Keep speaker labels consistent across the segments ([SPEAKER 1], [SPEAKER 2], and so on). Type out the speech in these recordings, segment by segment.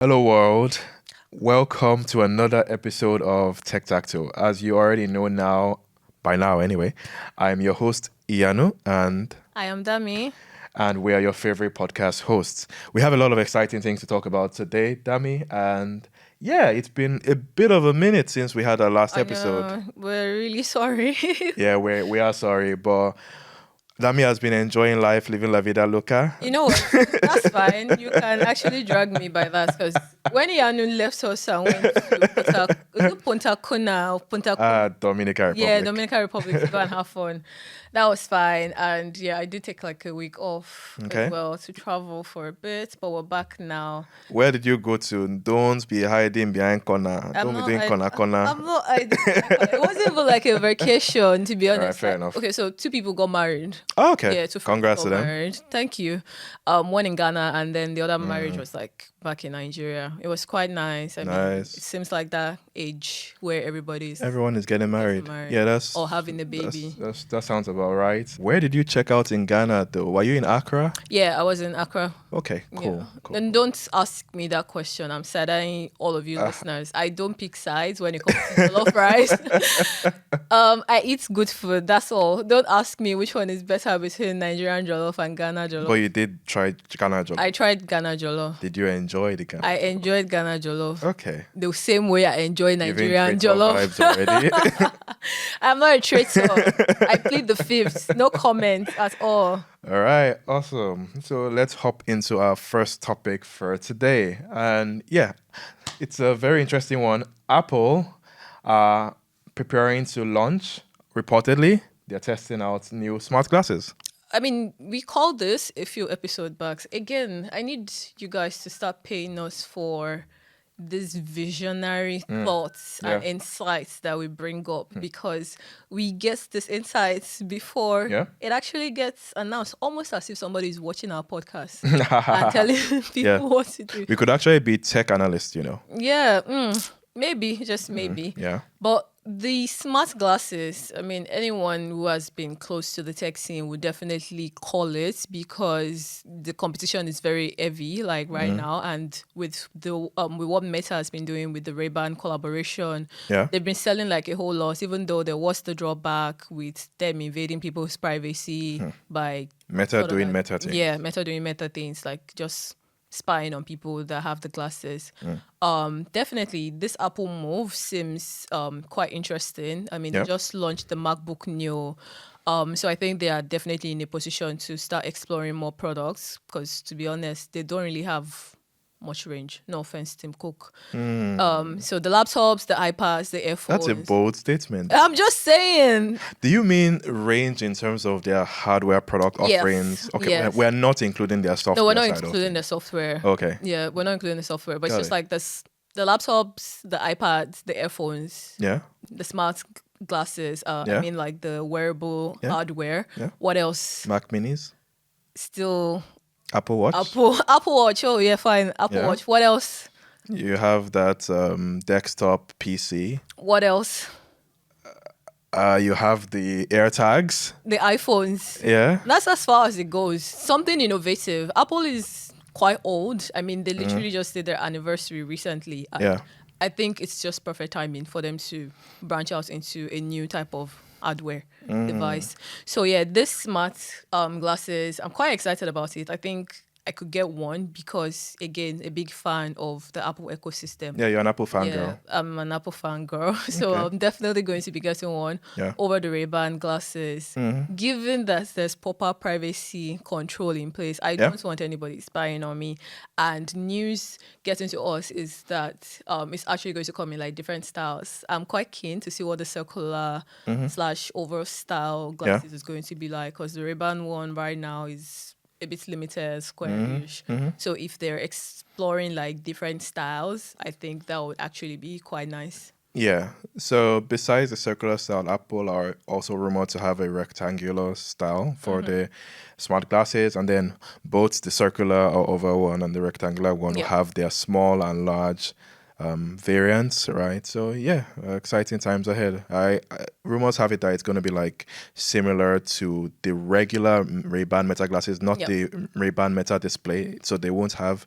[SPEAKER 1] Hello, world. Welcome to another episode of Tech Tactile. As you already know now, by now anyway, I'm your host, Iyanu,
[SPEAKER 2] I am Dami.
[SPEAKER 1] and we are your favorite podcast hosts. We have a lot of exciting things to talk about today, Dami, and yeah, it's been a bit of a minute since we had our last
[SPEAKER 2] I
[SPEAKER 1] episode.
[SPEAKER 2] know we're really sorry.
[SPEAKER 1] Yeah, we are sorry, but Dami has been enjoying life, living la vida loca.
[SPEAKER 2] You know what? That's fine. You can actually drag me by that because when Iyanu left us and went to Punta Cana or Punta Cana,
[SPEAKER 1] Dominican
[SPEAKER 2] yeah,
[SPEAKER 1] Republic.
[SPEAKER 2] Dominican Republic to go and have fun. That was fine. And yeah, I did take like a week off as
[SPEAKER 1] Okay.
[SPEAKER 2] well to travel for a bit, but we're back now.
[SPEAKER 1] Where did you go to? Don't be hiding behind corner.
[SPEAKER 2] I'm
[SPEAKER 1] Don't be
[SPEAKER 2] not.
[SPEAKER 1] doing
[SPEAKER 2] I,
[SPEAKER 1] corner corner.
[SPEAKER 2] I'm not. It wasn't even like a vacation, to be
[SPEAKER 1] All right,
[SPEAKER 2] honest.
[SPEAKER 1] fair
[SPEAKER 2] Like,
[SPEAKER 1] enough.
[SPEAKER 2] okay, so two people got married.
[SPEAKER 1] Oh, okay.
[SPEAKER 2] Yeah, two friends
[SPEAKER 1] Congrats
[SPEAKER 2] got
[SPEAKER 1] to them.
[SPEAKER 2] married. Thank you. One in Ghana, and then the other marriage was like back in Nigeria. It was quite nice. I mean,
[SPEAKER 1] Nice.
[SPEAKER 2] it seems like that age where everybody's
[SPEAKER 1] Everyone is getting married.
[SPEAKER 2] married.
[SPEAKER 1] Yeah, that's
[SPEAKER 2] Or having a baby.
[SPEAKER 1] that sounds about right. Where did you check out in Ghana though? Were you in Accra?
[SPEAKER 2] Yeah, I was in Accra.
[SPEAKER 1] Okay, cool.
[SPEAKER 2] Yeah.
[SPEAKER 1] Cool.
[SPEAKER 2] And don't ask me that question. I'm saddening all of you listeners. I don't pick sides when it comes to jollof rice. I eat good food. That's all. Don't ask me which one is better between Nigerian jollof and Ghana
[SPEAKER 1] But
[SPEAKER 2] jollof.
[SPEAKER 1] you did try Ghana jollof.
[SPEAKER 2] I tried Ghana jollof.
[SPEAKER 1] Did you enjoy the Ghana?
[SPEAKER 2] I enjoyed Ghana jollof.
[SPEAKER 1] Okay.
[SPEAKER 2] The same way I enjoy
[SPEAKER 1] Giving
[SPEAKER 2] Nigerian
[SPEAKER 1] traitor
[SPEAKER 2] jollof.
[SPEAKER 1] vibes already.
[SPEAKER 2] I'm not a traitor. I plead the fifth. No comment at all.
[SPEAKER 1] All right, awesome. So let's hop into our first topic for today. And yeah, it's a very interesting one. Apple are preparing to launch, reportedly, they're testing out new smart glasses.
[SPEAKER 2] I mean, we called this a few episodes back. Again, I need you guys to start paying us for these visionary thoughts and
[SPEAKER 1] Yeah.
[SPEAKER 2] insights that we bring up because we get these insights before
[SPEAKER 1] Yeah.
[SPEAKER 2] it actually gets announced, almost as if somebody is watching our podcast and telling people
[SPEAKER 1] Yeah.
[SPEAKER 2] what to do.
[SPEAKER 1] We could actually be tech analysts, you know.
[SPEAKER 2] Yeah, maybe, just maybe.
[SPEAKER 1] Yeah.
[SPEAKER 2] But the smart glasses, I mean, anyone who has been close to the tech scene would definitely call it because the competition is very heavy, like right now. And with the with what Meta has been doing with the Ray-Ban collaboration,
[SPEAKER 1] Yeah.
[SPEAKER 2] they've been selling like a whole lot, even though there was the drawback with them invading people's privacy by
[SPEAKER 1] Meta
[SPEAKER 2] sort of
[SPEAKER 1] doing
[SPEAKER 2] like-
[SPEAKER 1] meta things.
[SPEAKER 2] Yeah, Meta doing meta things, like just spying on people that have the glasses. Definitely, this Apple move seems quite interesting. I mean,
[SPEAKER 1] Yeah.
[SPEAKER 2] they just launched the MacBook Neo. So I think they are definitely in a position to start exploring more products because, to be honest, they don't really have much range. No offense, Tim Cook. So the laptops, the iPads, the earphones.
[SPEAKER 1] That's a bold statement.
[SPEAKER 2] I'm just saying.
[SPEAKER 1] Do you mean range in terms of their hardware product
[SPEAKER 2] Yes,
[SPEAKER 1] offerings? Okay,
[SPEAKER 2] yes.
[SPEAKER 1] we're not including their software.
[SPEAKER 2] No, we're not
[SPEAKER 1] side of
[SPEAKER 2] including
[SPEAKER 1] it.
[SPEAKER 2] the software.
[SPEAKER 1] Okay.
[SPEAKER 2] Yeah, we're not including the software, but
[SPEAKER 1] Got
[SPEAKER 2] it's just
[SPEAKER 1] it.
[SPEAKER 2] like this: the laptops, the iPads, the earphones,
[SPEAKER 1] Yeah.
[SPEAKER 2] the smart glasses.
[SPEAKER 1] Yeah.
[SPEAKER 2] I mean, like the wearable
[SPEAKER 1] Yeah.
[SPEAKER 2] hardware.
[SPEAKER 1] Yeah.
[SPEAKER 2] What else?
[SPEAKER 1] Mac Minis,
[SPEAKER 2] Still
[SPEAKER 1] Apple Watch.
[SPEAKER 2] Apple Watch. Oh yeah, fine. Apple
[SPEAKER 1] Yeah.
[SPEAKER 2] Watch. What else?
[SPEAKER 1] You have that desktop PC.
[SPEAKER 2] What else?
[SPEAKER 1] You have the AirTags.
[SPEAKER 2] The iPhones.
[SPEAKER 1] Yeah.
[SPEAKER 2] That's as far as it goes. Something innovative. Apple is quite old. I mean, they literally just did their anniversary recently. And
[SPEAKER 1] Yeah.
[SPEAKER 2] I think it's just perfect timing for them to branch out into a new type of hardware device. So yeah, this smart glasses, I'm quite excited about it. I think I could get one because, again, a big fan of the Apple ecosystem.
[SPEAKER 1] Yeah, you're an Apple fan,
[SPEAKER 2] Yeah,
[SPEAKER 1] girl.
[SPEAKER 2] I'm an Apple fan girl, so
[SPEAKER 1] Okay.
[SPEAKER 2] I'm definitely going to be getting one
[SPEAKER 1] Yeah.
[SPEAKER 2] over the Ray-Ban glasses. Given that there's proper privacy control in place, I don't want anybody spying on me. And news getting to us is that it's actually going to come in like different styles. I'm quite keen to see what the circular / oval style glasses is going to be like because the Ray-Ban one right now is a bit limited, squarish. So if they're exploring like different styles, I think that would actually be quite nice.
[SPEAKER 1] Yeah. So besides the circular style, Apple are also rumored to have a rectangular style for the smart glasses, and then both the circular or oval one and the rectangular one will
[SPEAKER 2] Yeah.
[SPEAKER 1] have their small and large variants, right? So yeah, exciting times ahead. Rumors have it that it's going to be like similar to the regular Ray-Ban Meta glasses, not the Ray-Ban Meta display. So they won't have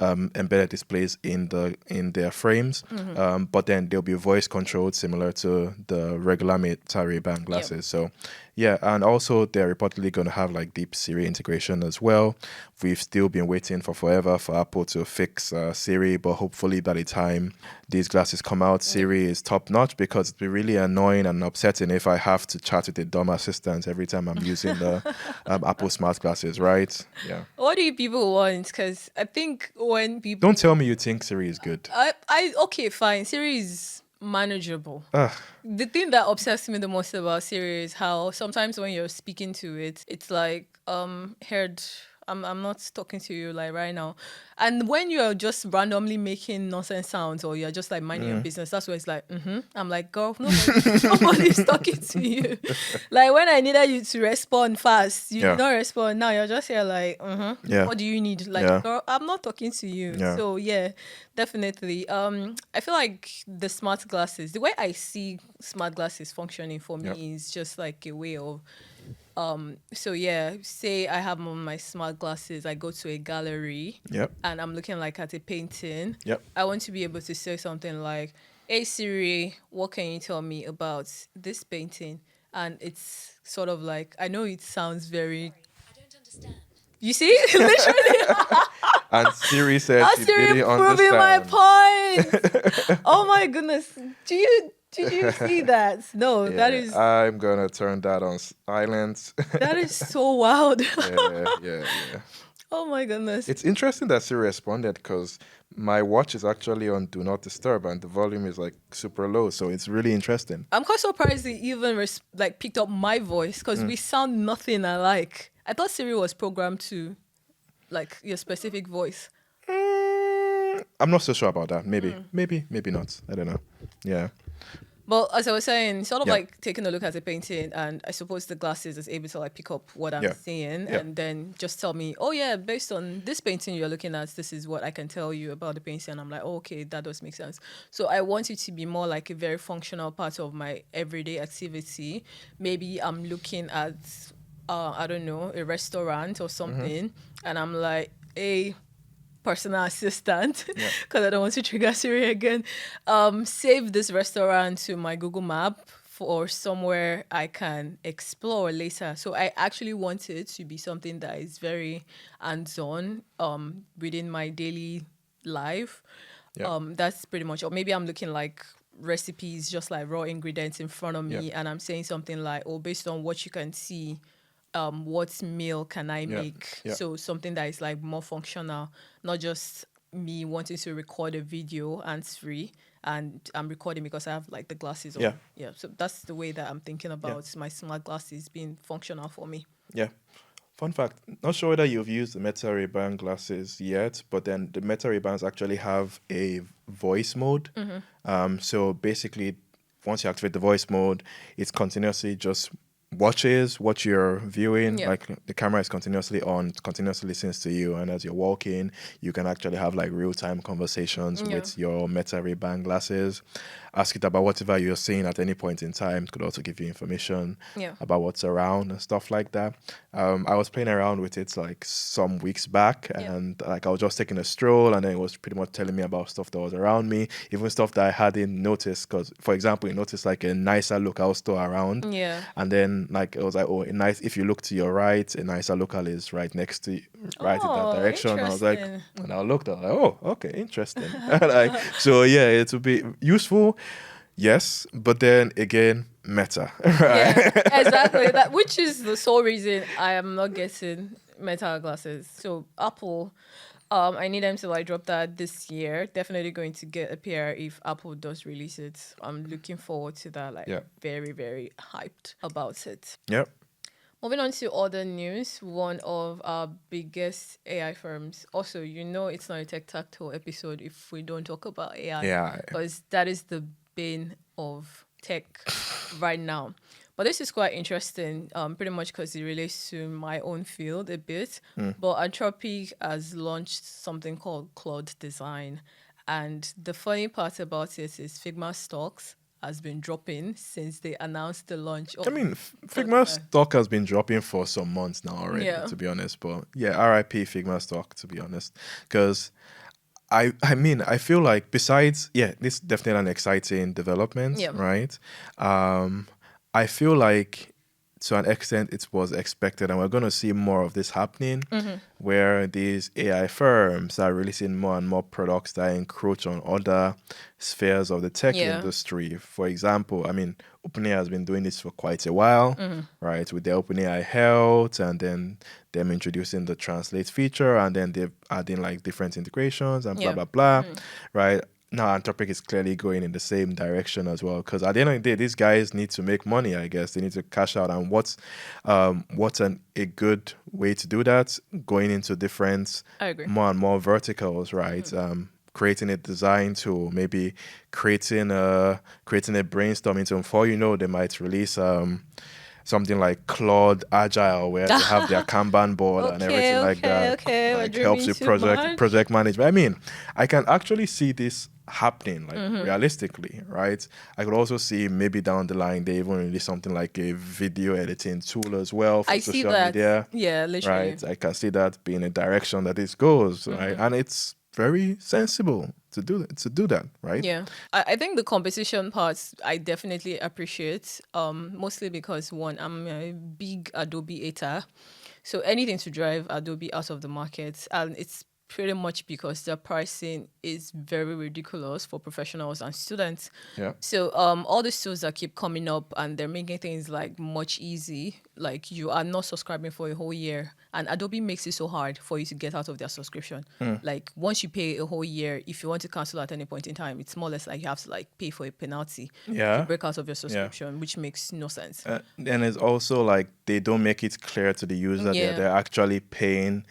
[SPEAKER 1] embedded displays in their frames, but then they'll be voice controlled, similar to the regular Meta Ray-Ban glasses. So yeah, and also they're reportedly going to have like deep Siri integration as well. We've still been waiting for forever for Apple to fix Siri, but hopefully by the time these glasses come out, Siri is top notch, because it'd be really annoying and upsetting if I have to chat with a dumb assistant every time I'm using the Apple smart glasses, right? Yeah.
[SPEAKER 2] What do you people want? Because I think when people
[SPEAKER 1] Don't tell me you think Siri is good.
[SPEAKER 2] Okay, fine. Siri is manageable. The thing that obsesses me the most about Siri is how sometimes when you're speaking to it, it's like, heard, I'm not talking to you like right now. And when you're just randomly making nonsense sounds, or you're just like minding your business, that's where it's like, I'm like, girl, nobody's talking to you. Like when I needed you to respond fast, you did not respond. Now you're just here like, what do you need? Like, girl, I'm not talking to you. So yeah, definitely. I feel like the smart glasses, the way I see smart glasses functioning for me is just like a way of so yeah, say I have on my smart glasses, I go to a gallery and I'm looking like at a painting. I want to be able to say something like, hey Siri, what can you tell me about this painting? And it's sort of like, I know it sounds very, I don't understand. You see? Literally.
[SPEAKER 1] And Siri said she
[SPEAKER 2] Siri
[SPEAKER 1] didn't
[SPEAKER 2] proving
[SPEAKER 1] understand.
[SPEAKER 2] my point. Oh my goodness. Did you see that? No, that is...
[SPEAKER 1] I'm gonna turn that on silent.
[SPEAKER 2] That is so wild.
[SPEAKER 1] Yeah.
[SPEAKER 2] Oh my goodness.
[SPEAKER 1] It's interesting that Siri responded, because my watch is actually on Do Not Disturb and the volume is like super low. So it's really interesting.
[SPEAKER 2] I'm quite surprised they even like picked up my voice, because we sound nothing alike. I thought Siri was programmed to like your specific voice.
[SPEAKER 1] I'm not so sure about that. Maybe not. I don't know. Yeah.
[SPEAKER 2] But as I was saying, sort of like taking a look at a painting, and I suppose the glasses is able to like pick up what I'm seeing and then just tell me, oh yeah, based on this painting you're looking at, this is what I can tell you about the painting. And I'm like, oh, okay, that does make sense. So I want it to be more like a very functional part of my everyday activity. Maybe I'm looking at, I don't know, a restaurant or something, and I'm like, hey, personal assistant, because I don't want to trigger Siri again. Save this restaurant to my Google Map for somewhere I can explore later. So I actually want it to be something that is very hands-on within my daily life. That's pretty much. Or maybe I'm looking like recipes, just like raw ingredients in front of me, and I'm saying something like, oh, based on what you can see, what meal can I make? So something that is like more functional, not just me wanting to record a video hands-free, and I'm recording because I have like the glasses on. So that's the way that I'm thinking about my smart glasses being functional for me.
[SPEAKER 1] Fun fact, not sure whether you've used the Meta Ray-Ban glasses yet, but then the Meta Ray-Bans actually have a voice mode. So basically, once you activate the voice mode, it's continuously just watches what you're viewing. Like the camera is continuously on, continuously listens to you, and as you're walking, you can actually have like real-time conversations with your Meta Ray-Ban glasses. Ask it about whatever you're seeing at any point in time. It could also give you information about what's around and stuff like that. I was playing around with it like some weeks back, and like I was just taking a stroll, and then it was pretty much telling me about stuff that was around me, even stuff that I hadn't noticed. Because, for example, you notice like a nicer local store around, and then like it was like, oh, if you look to your right, a nicer local is right next to you, right in that direction. I was like, and I looked, I was like, oh, okay, interesting. Like, so yeah, it would be useful. Yes, but then again, Meta, right?
[SPEAKER 2] Yeah, exactly. Which is the sole reason I am not getting Meta glasses. So Apple, I need them to like drop that this year. Definitely going to get a pair if Apple does release it. I'm looking forward to that. Like, very, very hyped about it. Moving on to other news, one of our biggest AI firms. Also, it's not a Tech Tactile episode if we don't talk about AI. Because that is the bane of tech right now. But this is quite interesting, pretty much because it relates to my own field a bit. But Anthropic has launched something called Claude Design. And the funny part about it is Figma stocks has been dropping since they announced the launch of.
[SPEAKER 1] I mean, Figma stock has been dropping for some months now already, to be honest. But yeah, RIP Figma stock, to be honest, because I mean, I feel like besides, yeah, this is definitely an exciting development, right? I feel like to an extent it was expected, and we're going to see more of this happening, where these AI firms are releasing more and more products that encroach on other spheres of the tech industry. For example, I mean, OpenAI has been doing this for quite a while, right? With the OpenAI Health, and then them introducing the translate feature, and then they're adding like different integrations and blah blah blah, right? Now Anthropic is clearly going in the same direction as well, because at the end of the day, these guys need to make money. I guess they need to cash out, and what's a good way to do that? Going into different more and more verticals, right? Creating a design tool, maybe creating a brainstorming tool. Before you know, they might release something like Claude Agile, where they have their Kanban board and everything like that. Like helps with project management. I mean, I can actually see this happening, like realistically, right? I could also see maybe down the line they even release something like a video editing tool as well for social media.
[SPEAKER 2] Yeah, literally.
[SPEAKER 1] Right. I can see that being a direction that this goes, right? And it's very sensible to do that, right?
[SPEAKER 2] Yeah, I think the competition parts I definitely appreciate, mostly because one, I'm a big Adobe hater, so anything to drive Adobe out of the market, and it's pretty much because their pricing is very ridiculous for professionals and students.
[SPEAKER 1] Yeah.
[SPEAKER 2] So all the tools that keep coming up, and they're making things like much easy, like you are not subscribing for a whole year, and Adobe makes it so hard for you to get out of their subscription. Like once you pay a whole year, if you want to cancel at any point in time, it's more or less like you have to like pay for a penalty to break out of your subscription, which makes no sense.
[SPEAKER 1] And it's also like they don't make it clear to the user that they're actually paying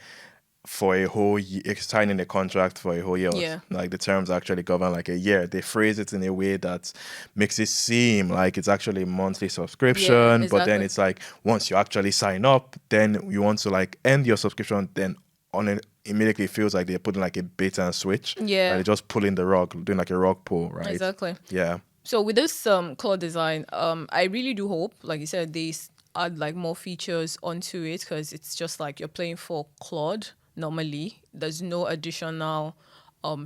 [SPEAKER 1] for a whole year, signing a contract for a whole year. Like the terms actually govern like a year. They phrase it in a way that makes it seem like it's actually a monthly subscription, but then it's like once you actually sign up, then you want to like end your subscription, then on it immediately feels like they're putting like a bait and switch. Like they're just pulling the rug, doing like a rug pull, right?
[SPEAKER 2] Exactly.
[SPEAKER 1] Yeah.
[SPEAKER 2] So with this Claude design, I really do hope, like you said, they add like more features onto it, because it's just like you're playing for Claude. Normally, there's no additional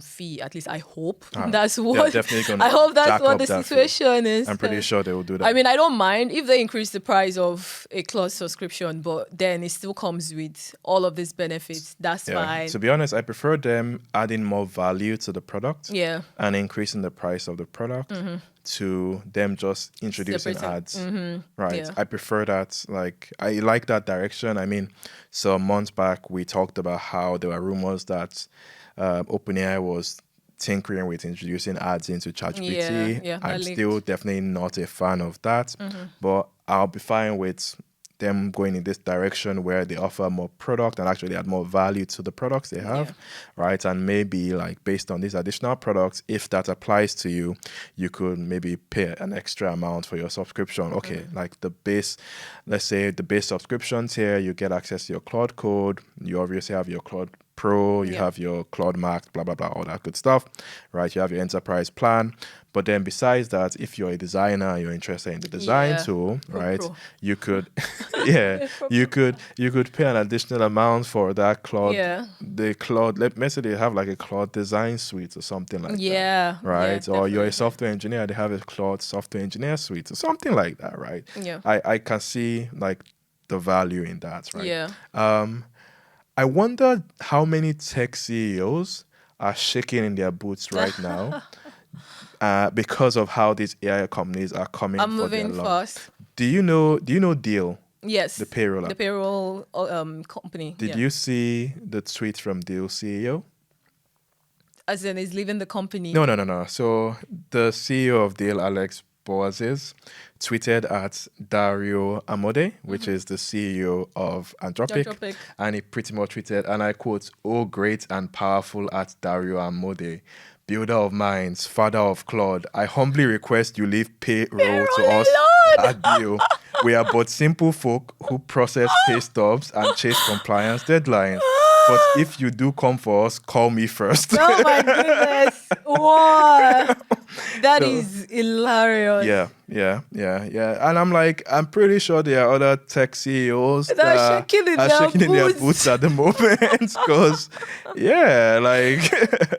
[SPEAKER 2] fee. At least I hope that's what. I hope that's what the situation is.
[SPEAKER 1] I'm pretty sure they will do that.
[SPEAKER 2] I mean, I don't mind if they increase the price of a Claude subscription, but then it still comes with all of these benefits. That's fine.
[SPEAKER 1] To be honest, I prefer them adding more value to the product.
[SPEAKER 2] Yeah.
[SPEAKER 1] And increasing the price of the product. To them just introducing ads, right?
[SPEAKER 2] Yeah.
[SPEAKER 1] I prefer that. Like, I like that direction. I mean, so months back we talked about how there were rumors that OpenAI was tinkering with introducing ads into ChatGPT. I'm still definitely not a fan of that, but I'll be fine with them going in this direction where they offer more product and actually add more value to the products they have, right? And maybe like based on these additional products, if that applies to you, you could maybe pay an extra amount for your subscription. Okay, like the base, let's say the base subscription tier, you get access to your Claude Code. You obviously have your Claude Pro, you have your Claude Max, blah, blah, blah, all that good stuff, right? You have your enterprise plan. But then besides that, if you're a designer, you're interested in the design tool, right? You could, you could pay an additional amount for that Claude. The Claude, let's say they have like a Claude design suite or something like that, right? Or you're a software engineer, they have a Claude software engineer suite or something like that, right? I can see like the value in that, right? I wonder how many tech CEOs are shaking in their boots right now because of how these AI companies are coming for their launch.
[SPEAKER 2] Fast.
[SPEAKER 1] Do you know Deel?
[SPEAKER 2] Yes.
[SPEAKER 1] The payroll app.
[SPEAKER 2] The payroll company.
[SPEAKER 1] Did you see the tweet from Deel CEO?
[SPEAKER 2] As in, he's leaving the company.
[SPEAKER 1] No. So the CEO of Deel, Alex Boazes, tweeted at Dario Amode, which is the CEO of Anthropic, and he pretty much tweeted, and I quote, "Oh, great and powerful at Dario Amode, builder of minds, father of Claude, I humbly request you leave payroll to us at Deel. We are but simple folk who process pay stubs and chase compliance deadlines. But if you do come for us, call me first."
[SPEAKER 2] Oh my goodness. That
[SPEAKER 1] So,
[SPEAKER 2] is hilarious.
[SPEAKER 1] yeah. And I'm pretty sure there are other tech CEOs
[SPEAKER 2] They're
[SPEAKER 1] that
[SPEAKER 2] shaking in
[SPEAKER 1] are
[SPEAKER 2] their
[SPEAKER 1] shaking in their
[SPEAKER 2] boots.
[SPEAKER 1] boots at the moment. Because,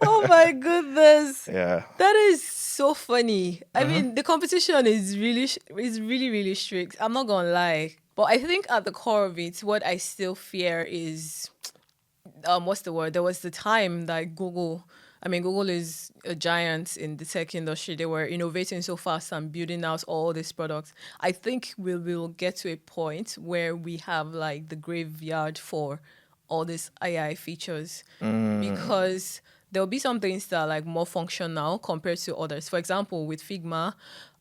[SPEAKER 2] Oh my goodness.
[SPEAKER 1] yeah.
[SPEAKER 2] That is so funny. I mean, the competition is really strict. I'm not gonna lie. But I think at the core of it, what I still fear is what's the word? There was the time that Google is a giant in the tech industry. They were innovating so fast and building out all these products. I think we will get to a point where we have like the graveyard for all these AI features because there'll be some things that are like more functional compared to others. For example, with Figma,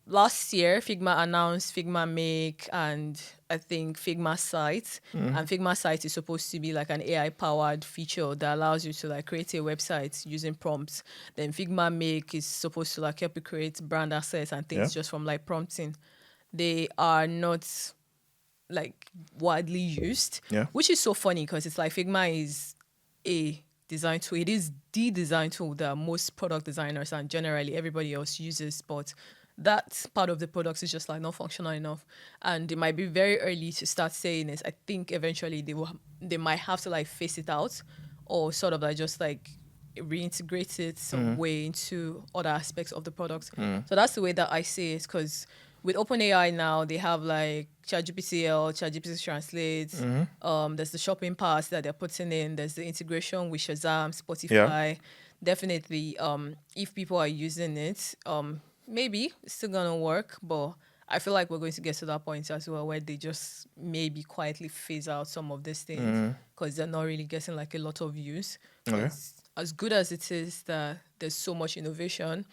[SPEAKER 2] last year Figma announced Figma Make and I think Figma Site. And Figma Site is supposed to be like an AI powered feature that allows you to like create a website using prompts. Then Figma Make is supposed to like help you create brand assets and things just from like prompting. They are not like widely used, which is so funny because it's like Figma is a design tool. It is the design tool that most product designers and generally everybody else uses, but that part of the products is just like not functional enough, and it might be very early to start saying it. I think eventually they might have to like phase it out or sort of like just like reintegrate it some way into other aspects of the product. So that's the way that I see it because with OpenAI now, they have like ChatGPT Translate. There's the shopping pass that they're putting in. There's the integration with Shazam, Spotify. Definitely, if people are using it, maybe it's still gonna work. But I feel like we're going to get to that point as well where they just maybe quietly phase out some of these things because they're not really getting like a lot of use. As good as it is that there's so much innovation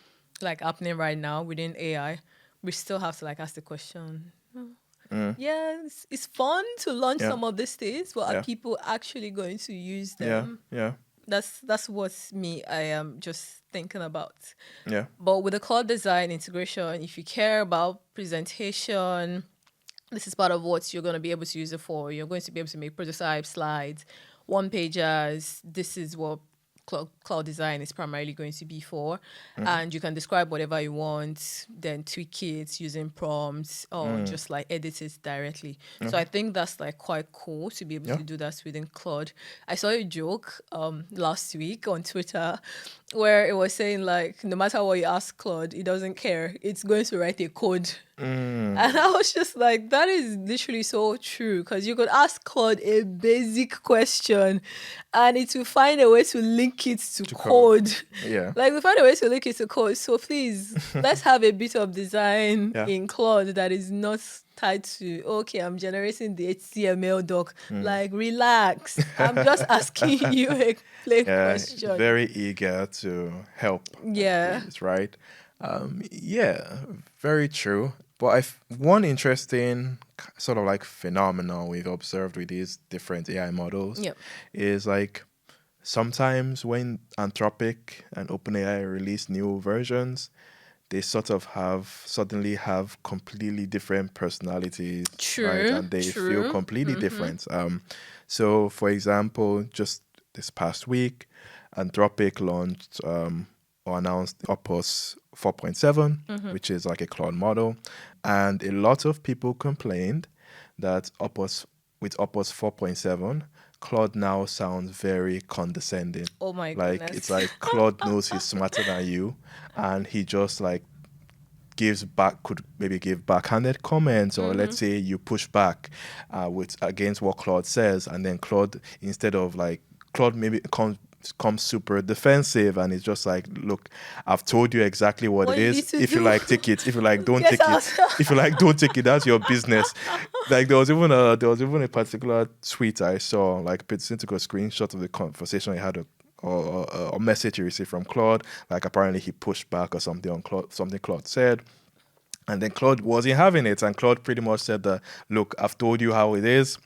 [SPEAKER 2] like happening right now within AI, we still have to like ask the question. Yeah, it's fun to launch some of these things, but are people actually going to use them? That's what's I am just thinking about. But with the Claude design integration, if you care about presentation, this is part of what you're going to be able to use it for. You're going to be able to make prototype slides, one pagers. This is what cloud design is primarily going to be for, and you can describe whatever you want, then tweak it using prompts or just like edit it directly. So I think that's like quite cool to be able to do that within Claude. I saw a joke last week on Twitter where it was saying like no matter what you ask Claude, it doesn't care. It's going to write a code. And I was just like, that is literally so true because you could ask Claude a basic question and it will find a way to link it to code. Like we find a way to link it to code. So please, let's have a bit of design in Claude that is not tied to, okay, I'm generating the HTML doc. Like, relax. I'm just asking you a plain question.
[SPEAKER 1] Very eager to help. Please, right? Very true. But one interesting sort of like phenomenon we've observed with these different AI models is like sometimes when Anthropic and OpenAI release new versions, they sort of suddenly have completely different personalities, right? And they feel completely different. So, for example, just this past week, Anthropic launched or announced Opus 4.7, which is like a Claude model. And a lot of people complained that with Opus 4.7, Claude now sounds very condescending.
[SPEAKER 2] Oh my
[SPEAKER 1] goodness. Like, it's like Claude knows he's smarter than you, and he just like could maybe give backhanded comments, or let's say you push back against what Claude says, and then Claude, instead of like, Claude maybe comes super defensive and it's just like, look, I've told you exactly what it is. If you like, take it. If you like, don't take it. If you like, don't take it. That's your business. Like there was even a particular tweet I saw, like Peterson took a screenshot of the conversation he had or a message he received from Claude. Like apparently he pushed back or something on something Claude said. And then Claude wasn't having it, and Claude pretty much said that, look, I've told you how it is,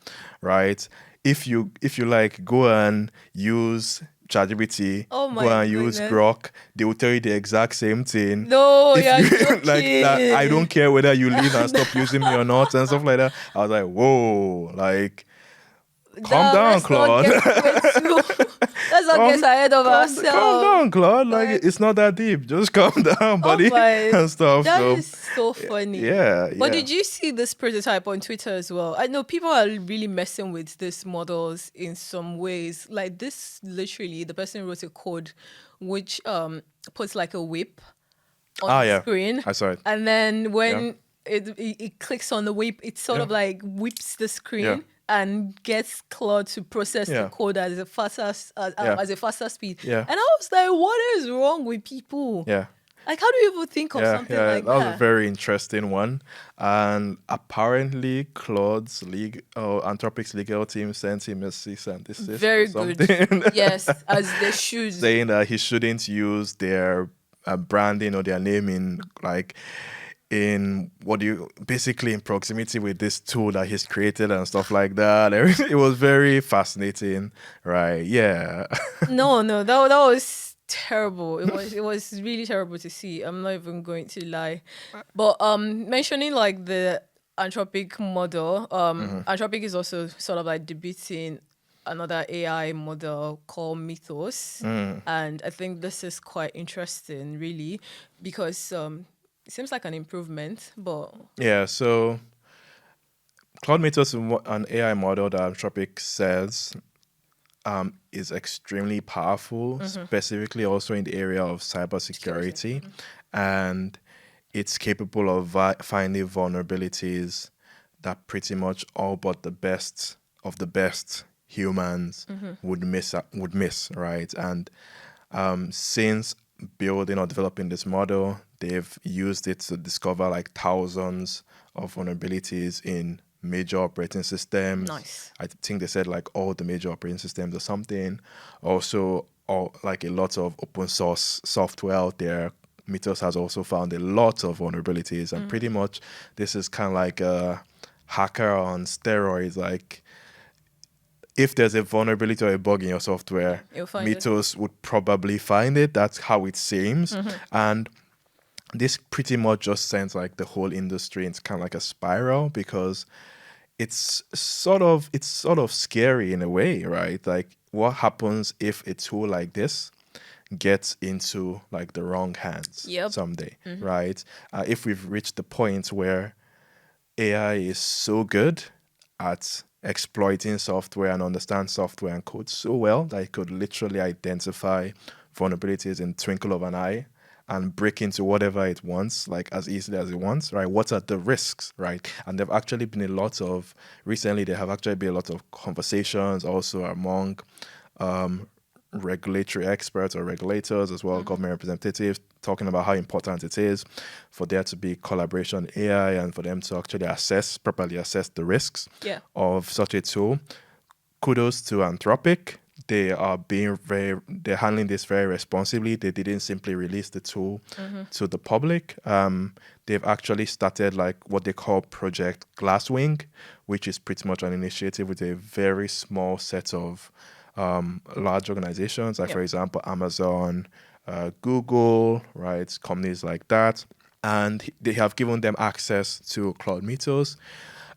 [SPEAKER 1] right? If you like, go and use ChatGPT, go and use Grok, they will tell you the exact same thing.
[SPEAKER 2] No,
[SPEAKER 1] like that, I don't care whether you leave and stop using me or not and stuff like that. I was like, whoa, like calm down,
[SPEAKER 2] let's not
[SPEAKER 1] Claude.
[SPEAKER 2] get way too. Let's not get ahead of
[SPEAKER 1] Calm
[SPEAKER 2] ourselves.
[SPEAKER 1] down, Claude. Like it's not that deep. Just calm down,
[SPEAKER 2] Oh
[SPEAKER 1] buddy,
[SPEAKER 2] my,
[SPEAKER 1] and stuff.
[SPEAKER 2] that
[SPEAKER 1] So
[SPEAKER 2] is so funny.
[SPEAKER 1] yeah,
[SPEAKER 2] But
[SPEAKER 1] yeah.
[SPEAKER 2] did you see this prototype on Twitter as well? I know people are really messing with these models in some ways. Like this, literally, the person wrote a code which puts like a whip on the
[SPEAKER 1] Yeah.
[SPEAKER 2] screen,
[SPEAKER 1] I saw it.
[SPEAKER 2] and then
[SPEAKER 1] Yeah.
[SPEAKER 2] when it clicks on the whip, it sort of like whips the screen.
[SPEAKER 1] Yeah.
[SPEAKER 2] And gets Claude to process the
[SPEAKER 1] Yeah.
[SPEAKER 2] code as a faster
[SPEAKER 1] Yeah.
[SPEAKER 2] as a faster speed.
[SPEAKER 1] Yeah.
[SPEAKER 2] And I was like, what is wrong with people?
[SPEAKER 1] Yeah.
[SPEAKER 2] Like, how do you even think of something like
[SPEAKER 1] that was a
[SPEAKER 2] that?
[SPEAKER 1] very interesting one. And apparently, Anthropic's legal team sent him a cease and desist
[SPEAKER 2] Very
[SPEAKER 1] or
[SPEAKER 2] good.
[SPEAKER 1] something.
[SPEAKER 2] Yes, as they should.
[SPEAKER 1] Saying that he shouldn't use their branding or their naming like in basically in proximity with this tool that he's created and stuff like that. It was very fascinating, right? Yeah.
[SPEAKER 2] No, that was terrible. It was really terrible to see. I'm not even going to lie. But mentioning like the Anthropic model, Anthropic is also sort of like debating another AI model called Mythos. And I think this is quite interesting, really, because it seems like an improvement, but
[SPEAKER 1] Yeah, so Claude Mythos is an AI model that Anthropic says is extremely powerful, specifically also in the area of cybersecurity. And it's capable of finding vulnerabilities that pretty much all but the best of the best humans would miss, right? And since building or developing this model, they've used it to discover like thousands of vulnerabilities in major operating systems.
[SPEAKER 2] nice.
[SPEAKER 1] I think they said like all the major operating systems or something. Also, like a lot of open source software out there. Mythos has also found a lot of vulnerabilities, and pretty much this is kind of like a hacker on steroids. Like if there's a vulnerability or a bug in your software,
[SPEAKER 2] You'll find
[SPEAKER 1] Mythos would probably find it. That's how it seems. And this pretty much just sends like the whole industry into kind of like a spiral, because it's sort of scary in a way, right? Like what happens if a tool like this gets into like the wrong hands someday, right? If we've reached the point where AI is so good at exploiting software and understand software and code so well that it could literally identify vulnerabilities in twinkle of an eye and break into whatever it wants, like as easily as it wants, right? What are the risks, right? And there have actually been a lot of conversations also among regulatory experts or regulators as well, government representatives, talking about how important it is for there to be collaboration in AI and for them to actually properly assess the risks of such a tool. Kudos to Anthropic. They're handling this very responsibly. They didn't simply release the tool to the public. They've actually started like what they call Project Glasswing, which is pretty much an initiative with a very small set of large organizations, like for example, Amazon, Google, right? Companies like that. And they have given them access to Claude Mythos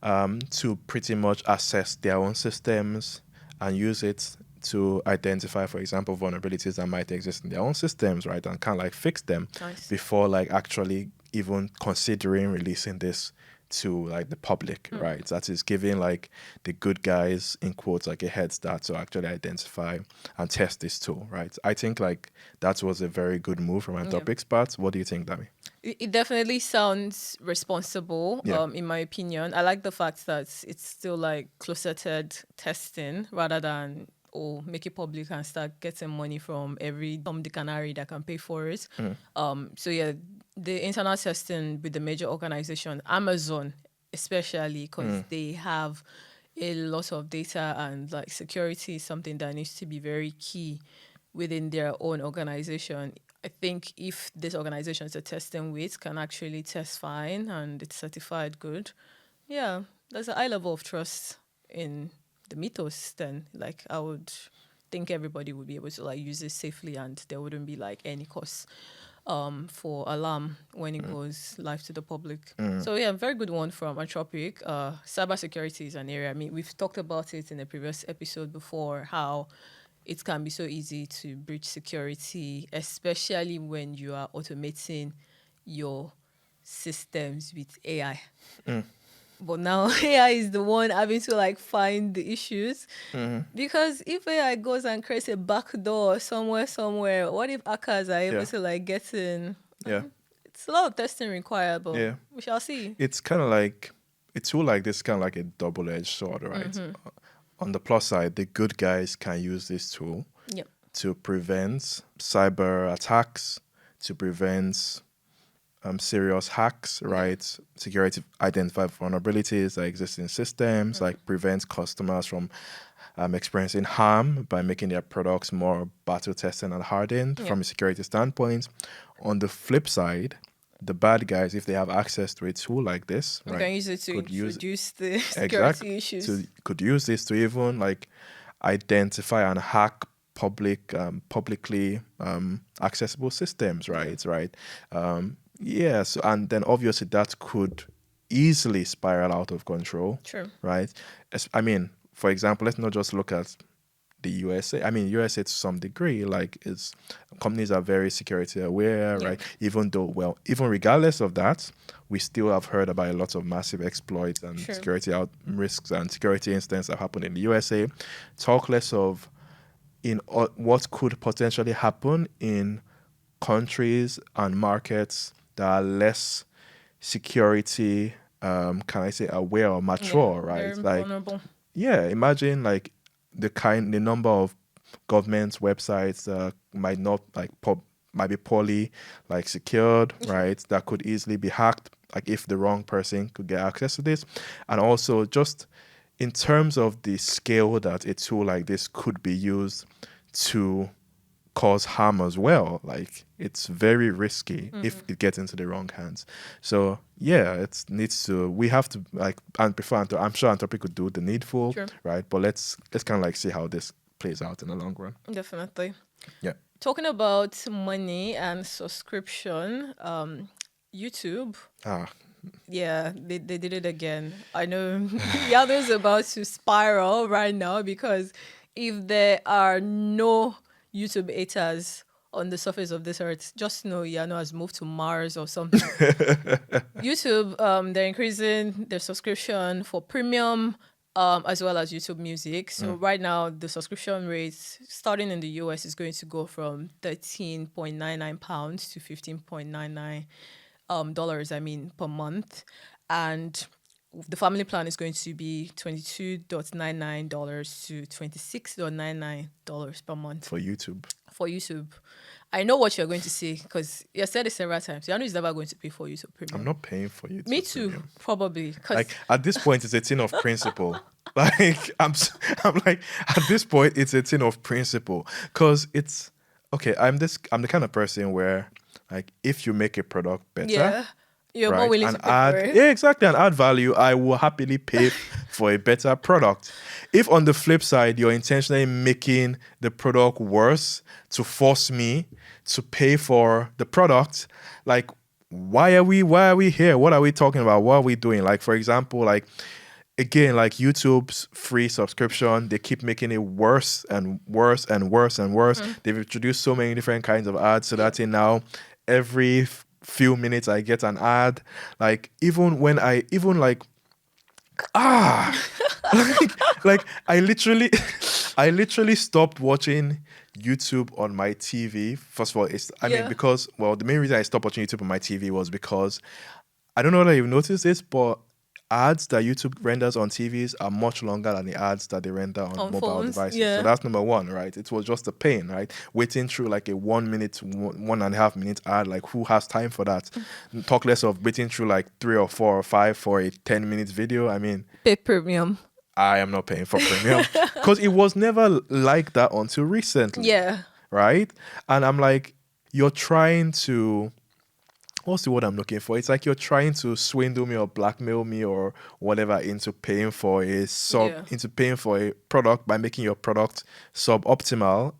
[SPEAKER 1] to pretty much assess their own systems and use it to identify, for example, vulnerabilities that might exist in their own systems, right? And kind of like fix them before like actually even considering releasing this to like the public, right? That is giving like the good guys in quotes like a head start to actually identify and test this tool, right? I think like that was a very good move from Anthropic's part. What do you think, Dami?
[SPEAKER 2] It definitely sounds responsible, in my opinion. I like the fact that it's still like closeted testing rather than make it public and start getting money from every Tom, Dick, and Harry that can pay for it. So yeah, the internal testing with the major organization, Amazon especially, because they have a lot of data and like security is something that needs to be very key within their own organization. I think if these organizations are testing with can actually test fine and it's certified good, yeah, there's a high level of trust in the Mythos. Then, like, I would think everybody would be able to like use it safely and there wouldn't be like any costs. for alarm when it goes live to the public. So yeah, very good one from Anthropic. Cybersecurity is an area. I mean, we've talked about it in a previous episode before, how it can be so easy to breach security, especially when you are automating your systems with AI. But now AI is the one having to like find the issues, because if AI goes and creates a backdoor somewhere, what if hackers are able to like get in?
[SPEAKER 1] Yeah.
[SPEAKER 2] It's a lot of testing required, but
[SPEAKER 1] Yeah.
[SPEAKER 2] we shall see.
[SPEAKER 1] It's kind of like, a tool like this, kind of like a double-edged sword, right? On the plus side, the good guys can use this tool
[SPEAKER 2] Yep.
[SPEAKER 1] to prevent cyber attacks, to prevent serious hacks, right? Security identified vulnerabilities that exist in systems, like prevents customers from experiencing harm by making their products more battle tested and hardened from a security standpoint. On the flip side, the bad guys, if they have access to a tool like this,
[SPEAKER 2] We
[SPEAKER 1] right,
[SPEAKER 2] can use it to
[SPEAKER 1] could use
[SPEAKER 2] introduce the security issues.
[SPEAKER 1] could use this to even like identify and hack publicly accessible systems, right? Yes, and then obviously that could easily spiral out of control,
[SPEAKER 2] True.
[SPEAKER 1] right? I mean, for example, let's not just look at the USA. I mean, USA to some degree, like it's companies are very security aware, right? Even though, well, even regardless of that, we still have heard about a lot of massive exploits and security risks and security incidents that happen in the USA. Talk less of in what could potentially happen in countries and markets that are less security, can I say, aware or mature, right? Like,
[SPEAKER 2] vulnerable.
[SPEAKER 1] yeah, imagine like the number of government websites that might not like might be poorly like secured, right? That could easily be hacked, like if the wrong person could get access to this. And also just in terms of the scale that a tool like this could be used to cause harm as well, like it's very risky if it gets into the wrong hands. So yeah, we have to like, and I'm sure Anthropic could do the needful, right? But let's kind of like see how this plays out in the long run.
[SPEAKER 2] Definitely.
[SPEAKER 1] Yeah.
[SPEAKER 2] Talking about money and subscription, YouTube. Yeah, they did it again. I know Iyanu's about to spiral right now, because if there are no YouTube haters on the surface of this earth, just know Iyanu has moved to Mars or something. YouTube, they're increasing their subscription for premium, as well as YouTube Music. So right now, the subscription rates starting in the US is going to go from £13.99 to $15.99 dollars, per month. And the family plan is going to be $22.99 to $26.99 per month.
[SPEAKER 1] For YouTube.
[SPEAKER 2] I know what you're going to say, because you said it several times. Iyanu is never going to pay for YouTube Premium.
[SPEAKER 1] I'm not paying for YouTube.
[SPEAKER 2] Me too,
[SPEAKER 1] Premium.
[SPEAKER 2] probably.
[SPEAKER 1] Like at this point, it's a thing of principle. Like I'm like, at this point, it's a thing of principle, because it's okay. I'm the kind of person where, like, if you make a product better,
[SPEAKER 2] you're more willing
[SPEAKER 1] and
[SPEAKER 2] to pay
[SPEAKER 1] add,
[SPEAKER 2] for it.
[SPEAKER 1] yeah, exactly, and add value, I will happily pay for a better product. If on the flip side, you're intentionally making the product worse to force me to pay for the product, like, why are we here? What are we talking about? What are we doing? Like, for example, like, again, like YouTube's free subscription, they keep making it worse and worse and worse and worse. They've introduced so many different kinds of ads, so that now every few minutes I get an ad. Like, even when I like like I literally stopped watching YouTube on my TV. First of all, I mean, because, well, the main reason I stopped watching YouTube on my TV was because, I don't know whether you've noticed this, but ads that YouTube renders on TVs are much longer than the ads that they render on mobile
[SPEAKER 2] phones,
[SPEAKER 1] devices. So that's number one, right? It was just a pain, right? Waiting through like a 1 minute, 1.5 minute ad, like who has time for that? Talk less of waiting through like 3 or 4 or 5 for a 10-minute video. I mean,
[SPEAKER 2] Pay premium.
[SPEAKER 1] I am not paying for premium, because it was never like that until recently.
[SPEAKER 2] Yeah.
[SPEAKER 1] Right? And I'm like, you're trying to, mostly what I'm looking for. It's like you're trying to swindle me or blackmail me or whatever into paying for a product by making your product suboptimal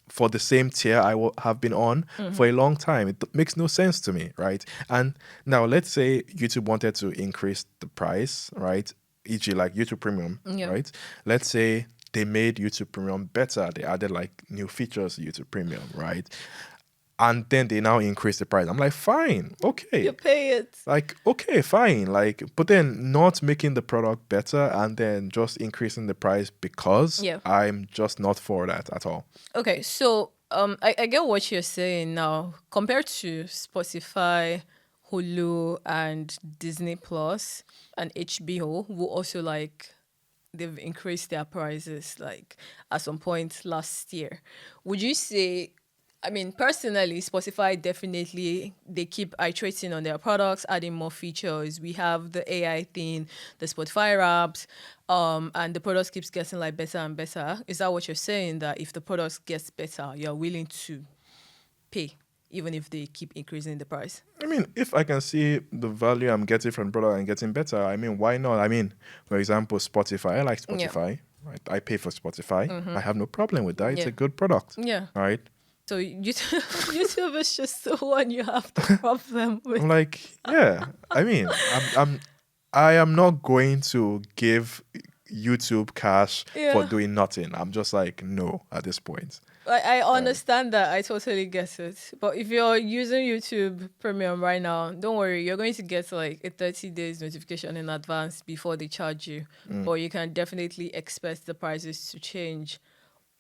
[SPEAKER 1] for the same tier I will have been on for a long time. It makes no sense to me, right? And now let's say YouTube wanted to increase the price, right? E.g., like YouTube Premium, right? Let's say they made YouTube Premium better. They added like new features to YouTube Premium, right? And then they now increase the price. I'm like, fine, okay.
[SPEAKER 2] You pay it.
[SPEAKER 1] Like, okay, fine. Like, but then not making the product better and then just increasing the price because I'm just not for that at all.
[SPEAKER 2] Okay, so I get what you're saying now. Compared to Spotify, Hulu, and Disney Plus and HBO, who also they've increased their prices like at some point last year. Would you say, I mean, personally, Spotify definitely, they keep iterating on their products, adding more features. We have the AI thing, the Spotify Wraps, and the product keeps getting like better and better. Is that what you're saying? That if the product gets better, you're willing to pay, even if they keep increasing the price?
[SPEAKER 1] I mean, if I can see the value I'm getting from the product and getting better, I mean, why not? I mean, for example, Spotify. I like Spotify. Right? I pay for Spotify. I have no problem with that. It's a good product.
[SPEAKER 2] Yeah.
[SPEAKER 1] Right?
[SPEAKER 2] So YouTube is just the one you have the problem with.
[SPEAKER 1] I'm like, yeah. I mean, I am not going to give YouTube cash for doing nothing. I'm just like, no, at this point.
[SPEAKER 2] I understand that. I totally get it. But if you're using YouTube Premium right now, don't worry. You're going to get like a 30 days notification in advance before they charge you. But you can definitely expect the prices to change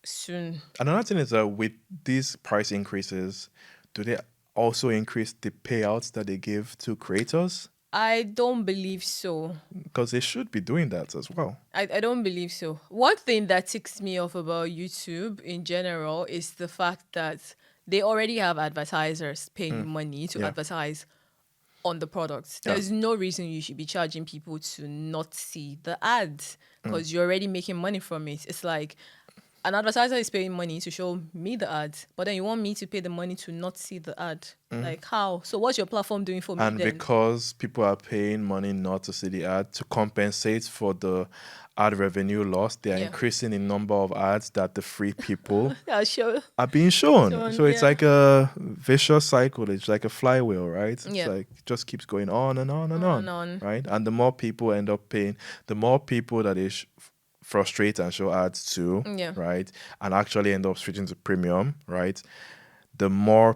[SPEAKER 2] soon.
[SPEAKER 1] Another thing is that with these price increases, do they also increase the payouts that they give to creators?
[SPEAKER 2] I don't believe so.
[SPEAKER 1] Because they should be doing that as well.
[SPEAKER 2] I don't believe so. One thing that ticks me off about YouTube in general is the fact that they already have advertisers paying money to advertise on the products. There's no reason you should be charging people to not see the ads because you're already making money from it. It's like an advertiser is paying money to show me the ads, but then you want me to pay the money to not see the ad. Like how? So what's your platform doing for me
[SPEAKER 1] And
[SPEAKER 2] then?
[SPEAKER 1] because people are paying money not to see the ad, to compensate for the ad revenue loss, they are increasing the number of ads that the free people are being shown. So it's like a vicious cycle. It's like a flywheel, right? It's like it just keeps going on and on and on. Right? And the more people end up paying, the more people that is frustrate and show ads to, right, and actually end up switching to premium, right, the more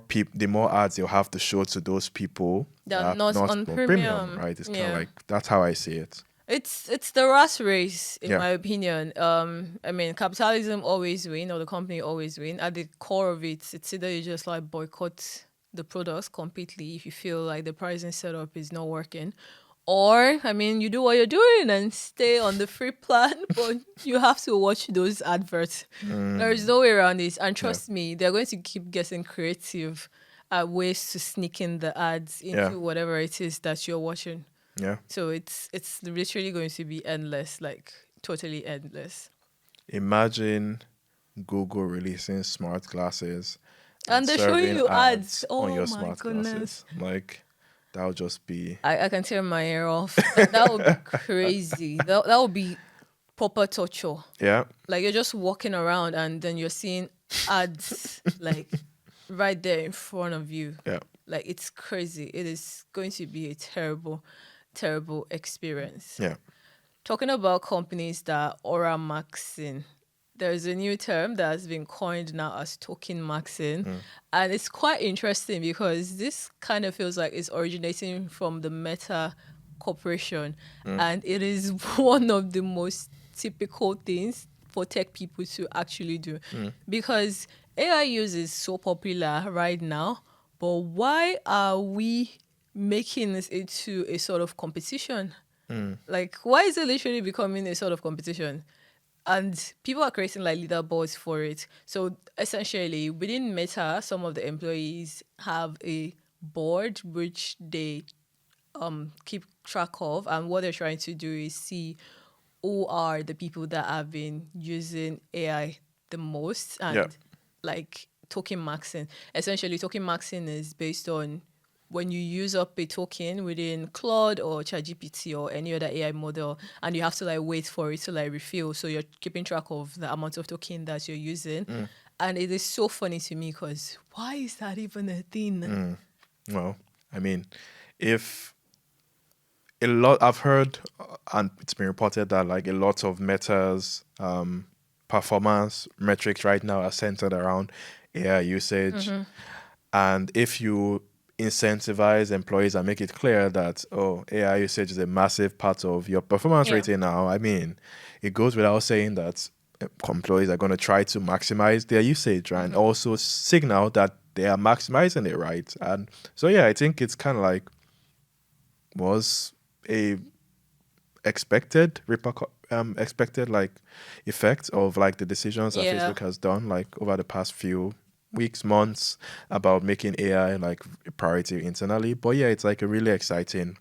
[SPEAKER 1] ads you'll have to show to those people
[SPEAKER 2] that are not on premium,
[SPEAKER 1] right? It's kind of like, that's how I see it.
[SPEAKER 2] It's the rat race, in my opinion. I mean, capitalism always win, or the company always win. At the core of it, it's either you just like boycott the products completely if you feel like the pricing setup is not working, or, I mean, you do what you're doing and stay on the free plan, but you have to watch those adverts. There's no way around it. And trust me, they're going to keep getting creative at ways to sneak in the ads into whatever it is that you're watching.
[SPEAKER 1] Yeah.
[SPEAKER 2] So it's literally going to be endless, like totally endless.
[SPEAKER 1] Imagine Google releasing smart glasses
[SPEAKER 2] and they're showing you ads
[SPEAKER 1] on your smart glasses. Like, that would just be...
[SPEAKER 2] I can tear my hair off. That would be crazy. That would be proper torture.
[SPEAKER 1] Yeah.
[SPEAKER 2] Like, you're just walking around and then you're seeing ads, like, right there in front of you.
[SPEAKER 1] Yeah.
[SPEAKER 2] Like, it's crazy. It is going to be a terrible, terrible experience.
[SPEAKER 1] Yeah.
[SPEAKER 2] Talking about companies that are maxing, there's a new term that has been coined now as Tokenmaxing. And it's quite interesting because this kind of feels like it's originating from the Meta Corporation. And it is one of the most typical things for tech people to actually do. Because AI use is so popular right now, but why are we making this into a sort of competition? Like, why is it literally becoming a sort of competition? And people are creating like leaderboards for it. So essentially, within Meta, some of the employees have a board which they keep track of, and what they're trying to do is see who are the people that have been using AI the most, and like Tokenmaxing. Essentially, Tokenmaxing is based on when you use up a token within Claude or ChatGPT or any other AI model, and you have to like wait for it to like refill, so you're keeping track of the amount of token that you're using. And it is so funny to me because why is that even a thing?
[SPEAKER 1] Well, I mean, if a lot, I've heard, and it's been reported that like a lot of Meta's performance metrics right now are centered around AI usage. And if you incentivize employees and make it clear that, oh, AI usage is a massive part of your performance
[SPEAKER 2] Yeah.
[SPEAKER 1] rating now, I mean, it goes without saying that employees are going to try to maximize their usage and also signal that they are maximizing it, right? And so, yeah, I think it's kind of like was a expected expected like effect of like the decisions that
[SPEAKER 2] Yeah.
[SPEAKER 1] Facebook has done like over the past few weeks, months about making AI like a priority internally. But yeah, it's like a really exciting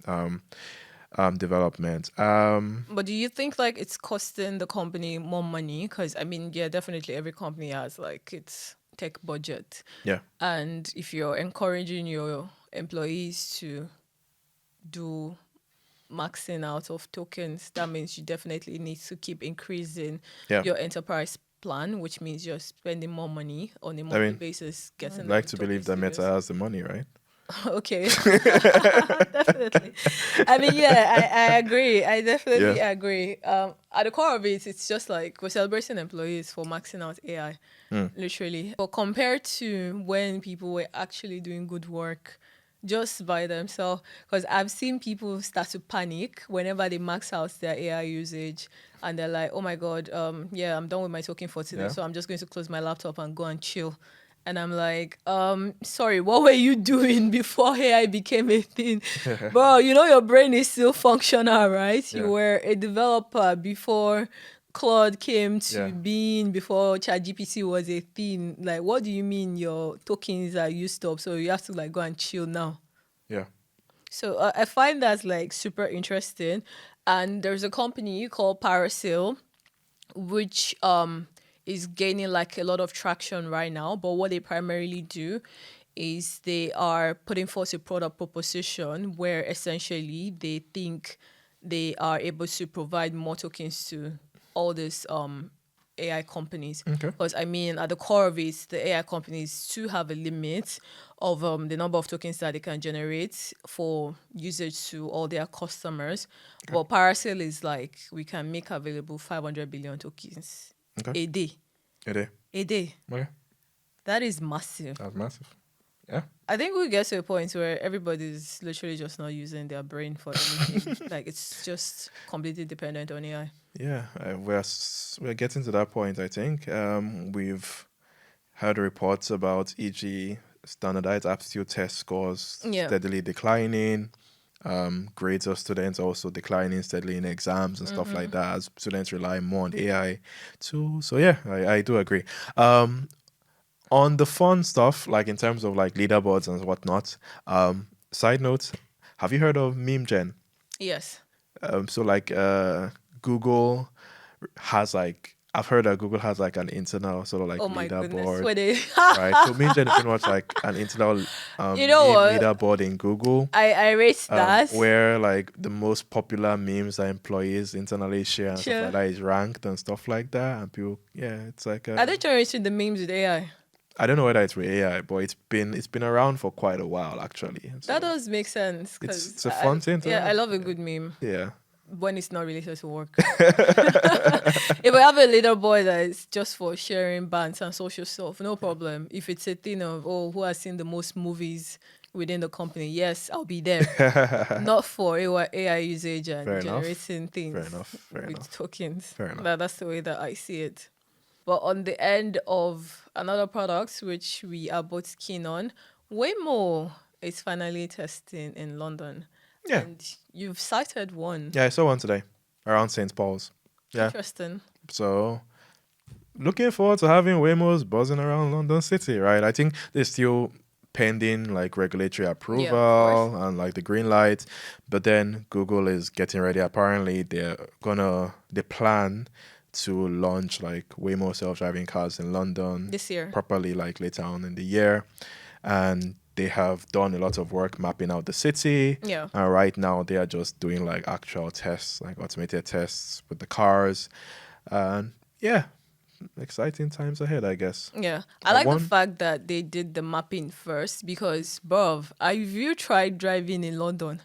[SPEAKER 1] development.
[SPEAKER 2] But do you think like it's costing the company more money? Because I mean, yeah, definitely every company has like its tech budget.
[SPEAKER 1] Yeah.
[SPEAKER 2] And if you're encouraging your employees to do maxing out of tokens, that means you definitely need to keep increasing
[SPEAKER 1] Yeah.
[SPEAKER 2] your enterprise plan, which means you're spending more money on a
[SPEAKER 1] I
[SPEAKER 2] monthly
[SPEAKER 1] mean,
[SPEAKER 2] basis getting
[SPEAKER 1] I'd
[SPEAKER 2] the
[SPEAKER 1] like to believe
[SPEAKER 2] tokens
[SPEAKER 1] that
[SPEAKER 2] to
[SPEAKER 1] Meta
[SPEAKER 2] use.
[SPEAKER 1] has the money, right?
[SPEAKER 2] Okay. Definitely. I mean, yeah, I agree. I definitely agree. At the core of it, it's just like we're celebrating employees for maxing out AI, literally. But compared to when people were actually doing good work just by themselves, because I've seen people start to panic whenever they max out their AI usage and they're like, oh my God, yeah, I'm done with my token for today.
[SPEAKER 1] Yeah.
[SPEAKER 2] So I'm just going to close my laptop and go and chill. And I'm like, sorry, what were you doing before AI became a thing? Bro, you know your brain is still functional, right?
[SPEAKER 1] Yeah.
[SPEAKER 2] You were a developer before Claude came to
[SPEAKER 1] Yeah.
[SPEAKER 2] being, before ChatGPT was a thing. Like, what do you mean your tokens are used up? So you have to like go and chill now.
[SPEAKER 1] Yeah.
[SPEAKER 2] So I find that like super interesting. And there's a company called Parasail, which is gaining like a lot of traction right now. But what they primarily do is they are putting forth a product proposition where essentially they think they are able to provide more tokens to all these AI companies.
[SPEAKER 1] Okay.
[SPEAKER 2] Because I mean, at the core of it, the AI companies do have a limit of the number of tokens that they can generate for usage to all their customers. But Parasail is like we can make available 500 billion tokens
[SPEAKER 1] Okay.
[SPEAKER 2] a day.
[SPEAKER 1] A day.
[SPEAKER 2] A day.
[SPEAKER 1] Okay.
[SPEAKER 2] That is massive.
[SPEAKER 1] That's massive. Yeah.
[SPEAKER 2] I think we get to a point where everybody's literally just not using their brain for anything. Like it's just completely dependent on AI.
[SPEAKER 1] Yeah, we're getting to that point. I think we've heard reports about, e.g., standardized aptitude test scores
[SPEAKER 2] Yeah.
[SPEAKER 1] steadily declining, grades of students also declining steadily in exams and stuff like that as students rely more on AI too. So yeah, I do agree. On the fun stuff, like in terms of like leaderboards and whatnot, side note, have you heard of MemeGen?
[SPEAKER 2] Yes.
[SPEAKER 1] So like Google has like, I've heard that Google has like an internal sort of like
[SPEAKER 2] Oh my goodness.
[SPEAKER 1] leaderboard,
[SPEAKER 2] Where they
[SPEAKER 1] right? So MemeGen is pretty much like an internal
[SPEAKER 2] You know
[SPEAKER 1] meme
[SPEAKER 2] what?
[SPEAKER 1] leaderboard in Google,
[SPEAKER 2] I rate that.
[SPEAKER 1] where like the most popular memes that employees internally share and stuff
[SPEAKER 2] Sure.
[SPEAKER 1] like that is ranked and stuff like that, and people, yeah, it's like
[SPEAKER 2] Are they generating the memes with AI?
[SPEAKER 1] I don't know whether it's with AI, but it's been around for quite a while actually. So
[SPEAKER 2] That does make sense
[SPEAKER 1] it's
[SPEAKER 2] because
[SPEAKER 1] a fun thing to
[SPEAKER 2] yeah, I
[SPEAKER 1] have.
[SPEAKER 2] love a good meme
[SPEAKER 1] Yeah.
[SPEAKER 2] when it's not related to work. If I have a leaderboard that is just for sharing bands and social stuff, no problem. If it's a thing of who has seen the most movies within the company, yes, I'll be there. Not for AI usage and
[SPEAKER 1] Fair enough.
[SPEAKER 2] generating things
[SPEAKER 1] Fair enough. Fair
[SPEAKER 2] with
[SPEAKER 1] enough.
[SPEAKER 2] tokens.
[SPEAKER 1] Fair enough.
[SPEAKER 2] That's the way that I see it. But on the end of another product, which we are both keen on, Waymo is finally testing in London.
[SPEAKER 1] Yeah.
[SPEAKER 2] And you've cited one.
[SPEAKER 1] Yeah, I saw one today around St. Paul's. Yeah.
[SPEAKER 2] Interesting.
[SPEAKER 1] So looking forward to having Waymos buzzing around London City, right? I think they're still pending like regulatory approval and like the green light. But then Google is getting ready. Apparently they plan to launch like Waymo self-driving cars in London
[SPEAKER 2] This year.
[SPEAKER 1] properly like later on in the year. And they have done a lot of work mapping out the city.
[SPEAKER 2] Yeah.
[SPEAKER 1] And right now they are just doing like actual tests, like automated tests with the cars. And yeah, exciting times ahead, I guess.
[SPEAKER 2] Yeah. I like the fact that they did the mapping first because, bruv, have you tried driving in London?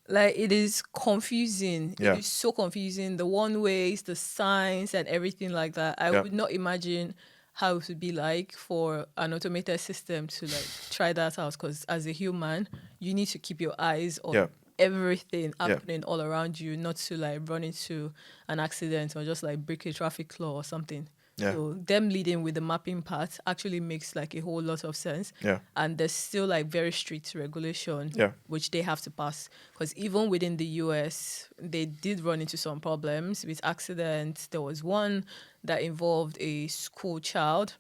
[SPEAKER 2] Like, it is confusing.
[SPEAKER 1] Yeah.
[SPEAKER 2] It is so confusing. The one ways, the signs, and everything like that. I would not imagine how it would be like for an automated system to like try that out, because as a human, you need to keep your eyes on everything happening all around you, not to like run into an accident or just like break a traffic law or something.
[SPEAKER 1] Yeah.
[SPEAKER 2] So them leading with the mapping part actually makes like a whole lot of sense.
[SPEAKER 1] Yeah.
[SPEAKER 2] And there's still like very strict regulation, which they have to pass. Because even within the US, they did run into some problems with accidents. There was one that involved a school child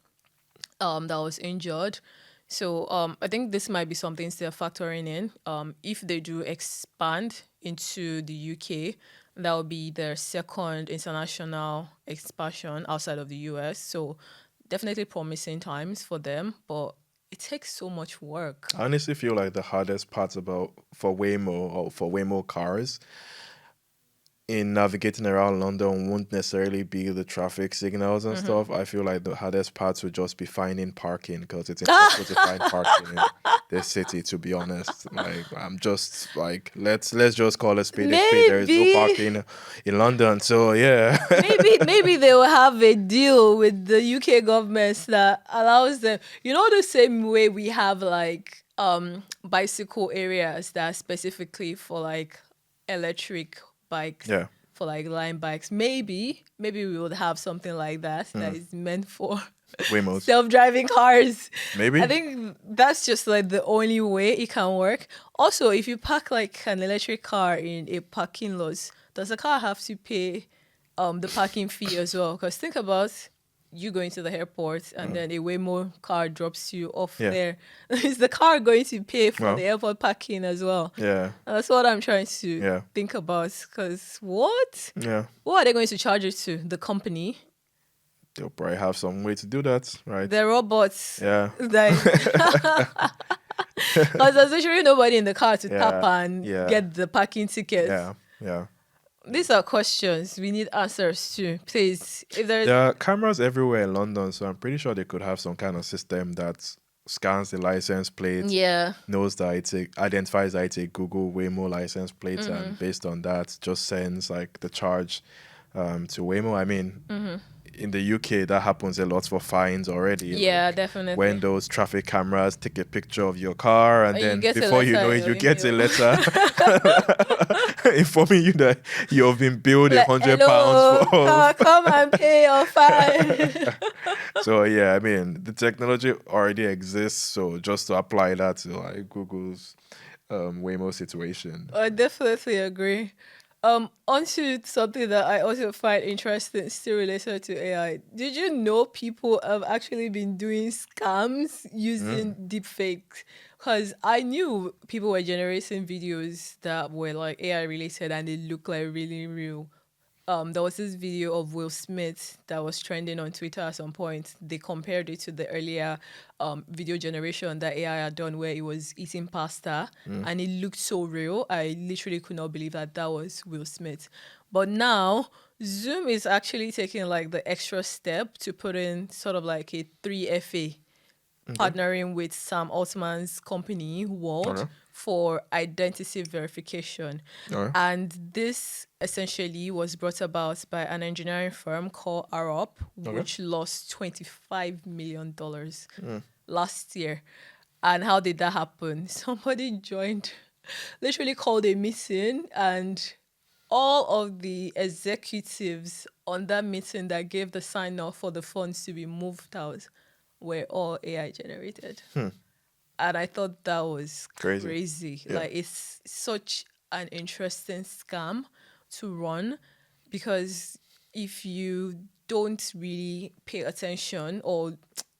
[SPEAKER 2] that was injured. So I think this might be something they're factoring in. If they do expand into the UK, that will be their second international expansion outside of the US. So definitely promising times for them, but it takes so much work.
[SPEAKER 1] I honestly feel like the hardest parts for Waymo cars in navigating around London won't necessarily be the traffic signals and stuff. I feel like the hardest parts would just be finding parking, because it's impossible to find parking in this city, to be honest. Like, I'm just like, let's just call a spade a spade. There is no parking in London, so yeah.
[SPEAKER 2] maybe they will have a deal with the UK government that allows them, you know, the same way we have like bicycle areas that are specifically for like electric bikes, for like line bikes. Maybe we would have something like that that is meant for
[SPEAKER 1] Waymos.
[SPEAKER 2] self-driving cars.
[SPEAKER 1] Maybe.
[SPEAKER 2] I think that's just like the only way it can work. Also, if you park like an electric car in a parking lot, does the car have to pay the parking fee as well? Because think about you going to the airport and then a Waymo car drops you off there. Is the car going to pay for the airport parking as well?
[SPEAKER 1] Yeah.
[SPEAKER 2] And that's what I'm trying to think about. Because what?
[SPEAKER 1] Yeah.
[SPEAKER 2] What are they going to charge it to? The company?
[SPEAKER 1] They'll probably have some way to do that, right?
[SPEAKER 2] The robots.
[SPEAKER 1] Yeah.
[SPEAKER 2] Because there's literally nobody in the car to tap and get the parking tickets.
[SPEAKER 1] Yeah. Yeah.
[SPEAKER 2] These are questions we need answers to. Please, if
[SPEAKER 1] there are cameras everywhere in London, so I'm pretty sure they could have some kind of system that scans the license plate, knows that identifies that it's a Google Waymo license plate, and based on that, just sends like the charge to Waymo. I mean, in the UK, that happens a lot for fines already.
[SPEAKER 2] Yeah,
[SPEAKER 1] like,
[SPEAKER 2] definitely.
[SPEAKER 1] When those traffic cameras take a picture of your car, and then before you know it, you get a letter informing you that you have been billed £100 for.
[SPEAKER 2] Come and pay your fine.
[SPEAKER 1] So yeah, I mean, the technology already exists. So just to apply that to like Google's Waymo situation.
[SPEAKER 2] I definitely agree. Onto something that I also find interesting, still related to AI. Did you know people have actually been doing scams using deepfakes? Because I knew people were generating videos that were like AI related and they look like really real. There was this video of Will Smith that was trending on Twitter at some point. They compared it to the earlier video generation that AI had done where it was eating pasta and it looked so real. I literally could not believe that was Will Smith. But now Zoom is actually taking like the extra step to put in sort of like a 3FA, partnering with Sam Altman's company, World, for identity verification. And this essentially was brought about by an engineering firm called Arop, which lost $25 million last year. And how did that happen? Somebody literally called a meeting, and all of the executives on that meeting that gave the sign off for the funds to be moved out were all AI generated. And I thought that was crazy. Yeah. Like, it's such an interesting scam to run, because if you don't really pay attention, or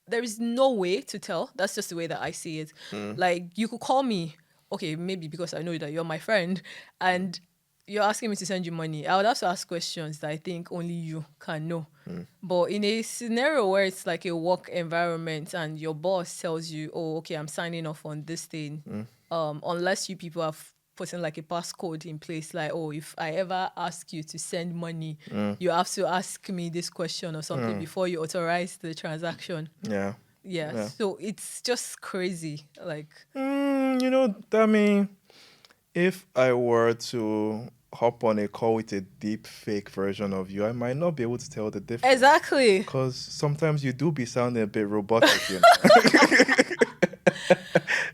[SPEAKER 2] there is no way to tell, that's just the way that I see it. Like, you could call me, okay, maybe because I know that you're my friend, and you're asking me to send you money, I would have to ask questions that I think only you can know. But in a scenario where it's like a work environment and your boss tells you, oh, okay, I'm signing off on this thing, unless you people have put in like a passcode in place, like, oh, if I ever ask you to send money, you have to ask me this question or something before you authorize the transaction. Yeah. So it's just crazy. Like,
[SPEAKER 1] I mean, if I were to hop on a call with a deep fake version of you, I might not be able to tell the difference.
[SPEAKER 2] exactly.
[SPEAKER 1] Because sometimes you do be sounding a bit robotic, you know.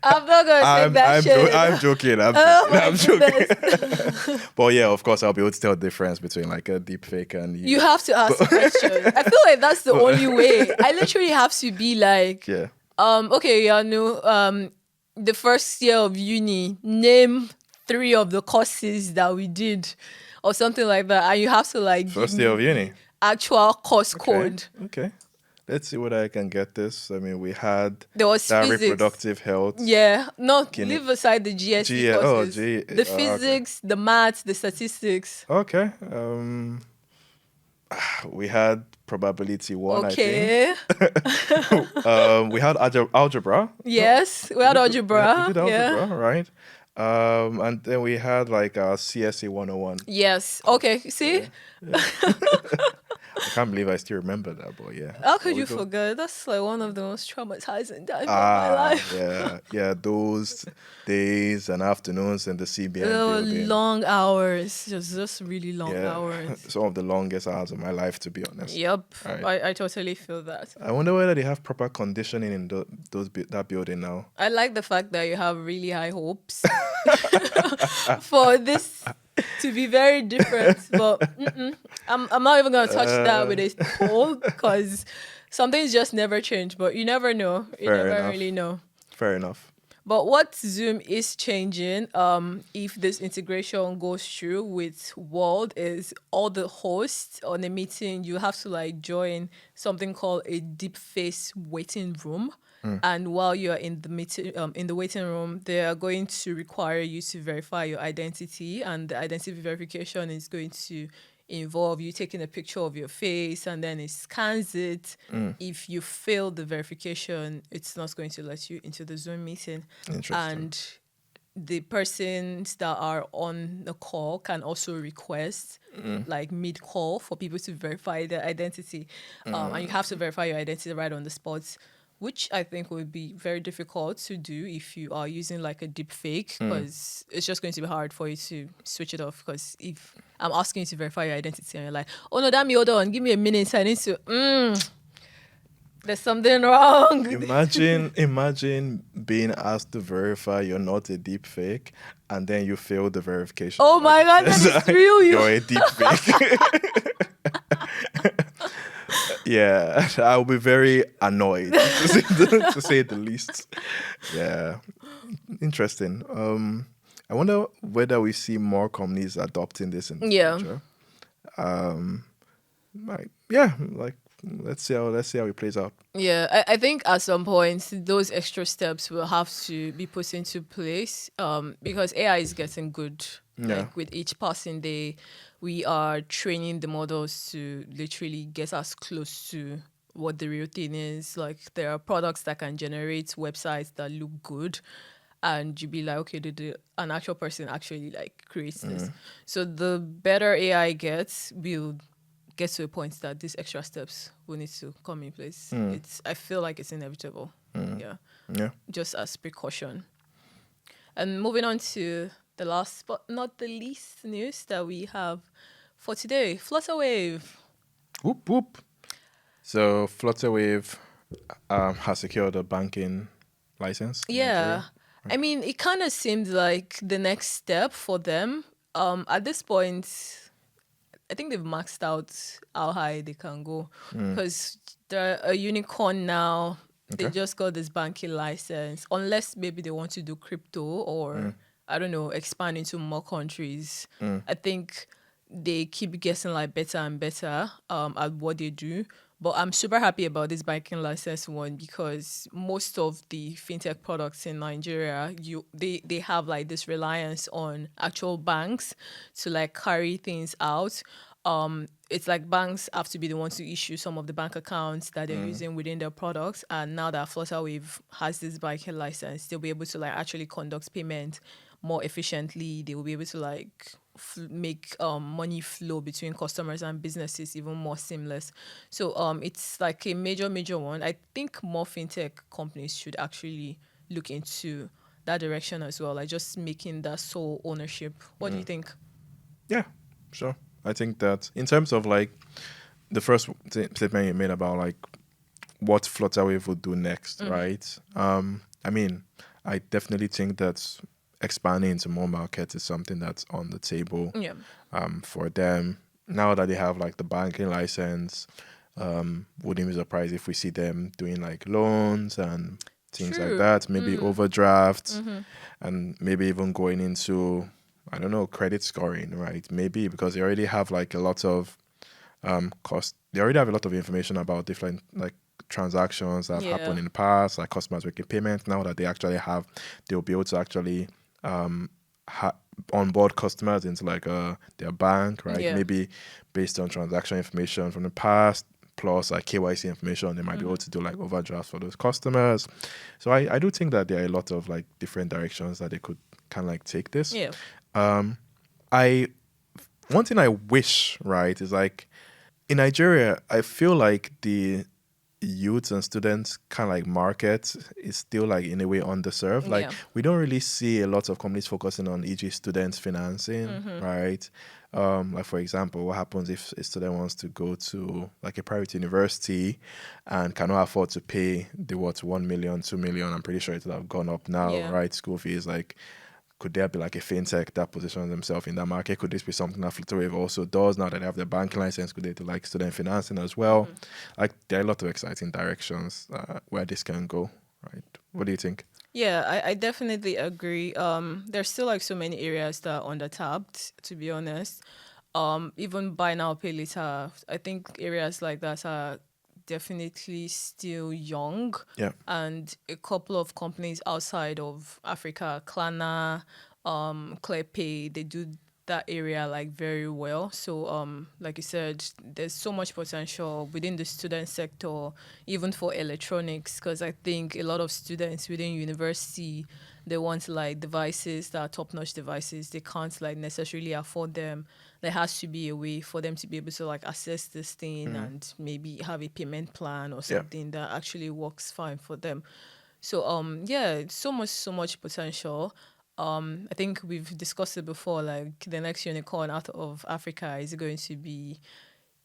[SPEAKER 2] I'm not gonna say that shit.
[SPEAKER 1] I'm joking. I'm joking. But yeah, of course, I'll be able to tell the difference between like a deep fake and you.
[SPEAKER 2] You have to ask questions. I feel like that's the only way. I literally have to be like, okay, Iyanu, the first year of uni, name 3 of the courses that we did, or something like that, and you have to like
[SPEAKER 1] first year of uni,
[SPEAKER 2] actual course code.
[SPEAKER 1] Okay. Let's see whether I can get this. I mean, we had
[SPEAKER 2] there was
[SPEAKER 1] that
[SPEAKER 2] physics.
[SPEAKER 1] Reproductive health.
[SPEAKER 2] Yeah, leave aside the GST courses. The physics, the maths, the statistics.
[SPEAKER 1] Okay. We had probability 1,
[SPEAKER 2] okay.
[SPEAKER 1] I think. We had algebra.
[SPEAKER 2] Yes, we had algebra.
[SPEAKER 1] We did algebra, right? And then we had like CSE 101.
[SPEAKER 2] Yes. Okay. See?
[SPEAKER 1] Yeah. I can't believe I still remember that, but yeah.
[SPEAKER 2] How could you forget? That's like one of the most traumatizing times of my life.
[SPEAKER 1] Yeah, those days and afternoons in the CBN building.
[SPEAKER 2] Long hours, just really long hours.
[SPEAKER 1] Some of the longest hours of my life, to be honest.
[SPEAKER 2] Yep,
[SPEAKER 1] right.
[SPEAKER 2] I totally feel that.
[SPEAKER 1] I wonder whether they have proper conditioning in that building now.
[SPEAKER 2] I like the fact that you have really high hopes for this to be very different, but I'm not even gonna touch that with a poll because some things just never change. But you never know. You never really know.
[SPEAKER 1] Fair enough.
[SPEAKER 2] But what Zoom is changing, if this integration goes through with World, is all the hosts on a meeting, you have to like join something called a deep face waiting room. And while you're in the meeting, in the waiting room, they are going to require you to verify your identity, and the identity verification is going to involve you taking a picture of your face, and then it scans it. If you fail the verification, it's not going to let you into the Zoom meeting. And the persons that are on the call can also request like mid-call for people to verify their identity. And you have to verify your identity right on the spot, which I think would be very difficult to do if you are using like a deep fake, because it's just going to be hard for you to switch it off. Because if I'm asking you to verify your identity and you're like, oh no, damn, hold on, give me a minute, I need to, there's something wrong.
[SPEAKER 1] Imagine being asked to verify you're not a deep fake, and then you fail the verification.
[SPEAKER 2] Oh my God, that is real.
[SPEAKER 1] You're a deep fake. Yeah, I'll be very annoyed to say the least. Yeah, interesting. I wonder whether we see more companies adopting this in the future. Let's see how it plays out.
[SPEAKER 2] Yeah, I think at some point those extra steps will have to be put into place because AI is getting good. Like with each passing day, we are training the models to literally get us close to what the real thing is. Like there are products that can generate websites that look good, and you'd be like, okay, did an actual person actually like creates this? So the better AI gets, we'll get to a point that these extra steps will need to come in place. I feel like it's inevitable. Yeah. Just as precaution. And moving on to the last but not the least news that we have for today, Flutterwave.
[SPEAKER 1] Whoop whoop. So Flutterwave has secured a banking license.
[SPEAKER 2] Yeah. I mean, it kind of seemed like the next step for them. At this point, I think they've maxed out how high they can go because they're a unicorn now. They just got this banking license, unless maybe they want to do crypto or I don't know, expand into more countries. I think they keep getting like better and better at what they do. But I'm super happy about this banking license one because most of the fintech products in Nigeria, they have like this reliance on actual banks to like carry things out. It's like banks have to be the ones to issue some of the bank accounts that they're using within their products. And now that Flutterwave has this banking license, they'll be able to like actually conduct payment more efficiently. They will be able to like make money flow between customers and businesses even more seamless. So it's like a major one. I think more fintech companies should actually look into that direction as well, like just making that sole ownership. What do you think?
[SPEAKER 1] Yeah, sure. I think that in terms of like the first statement you made about like what Flutterwave would do next, right? I mean, I definitely think that expanding into more markets is something that's on the table
[SPEAKER 2] Yeah.
[SPEAKER 1] for them. Now that they have like the banking license, wouldn't be surprised if we see them doing like loans and things like
[SPEAKER 2] True.
[SPEAKER 1] that, maybe overdrafts, and maybe even going into, I don't know, credit scoring, right? Maybe because they already have like a lot of cost. They already have a lot of information about different like transactions that have
[SPEAKER 2] Yeah.
[SPEAKER 1] happened in the past, like customers making payments. Now that they actually have, they'll be able to actually onboard customers into like their bank, right?
[SPEAKER 2] Yeah.
[SPEAKER 1] Maybe based on transaction information from the past, plus like KYC information, they might be able to do like overdrafts for those customers. So I do think that there are a lot of like different directions that they could kind of like take this.
[SPEAKER 2] Yeah.
[SPEAKER 1] I One thing I wish, right, is like in Nigeria, I feel like the youths and students kind of like market is still like in a way underserved. Like
[SPEAKER 2] Yeah.
[SPEAKER 1] we don't really see a lot of companies focusing on, e.g., students financing, right? Like for example, what happens if a student wants to go to like a private university and cannot afford to pay the 1 million, 2 million? I'm pretty sure it would have gone up now,
[SPEAKER 2] Yeah.
[SPEAKER 1] right? School fees, like could there be like a fintech that positions themselves in that market? Could this be something that Flutterwave also does now that they have their banking license? Could they do like student financing as well? Like there are a lot of exciting directions where this can go, right? What do you think?
[SPEAKER 2] Yeah, I definitely agree. There's still like so many areas that are undertapped, to be honest. Even buy now, pay later. I think areas like that are definitely still young.
[SPEAKER 1] Yeah.
[SPEAKER 2] And a couple of companies outside of Africa, Klarna, ClearPay, they do that area like very well. So like you said, there's so much potential within the student sector, even for electronics, because I think a lot of students within university, they want like devices that are top-notch devices. They can't like necessarily afford them. There has to be a way for them to be able to like access this thing and maybe have a payment plan or
[SPEAKER 1] Yeah.
[SPEAKER 2] something that actually works fine for them. So yeah, so much potential. I think we've discussed it before, like the next unicorn out of Africa is going to be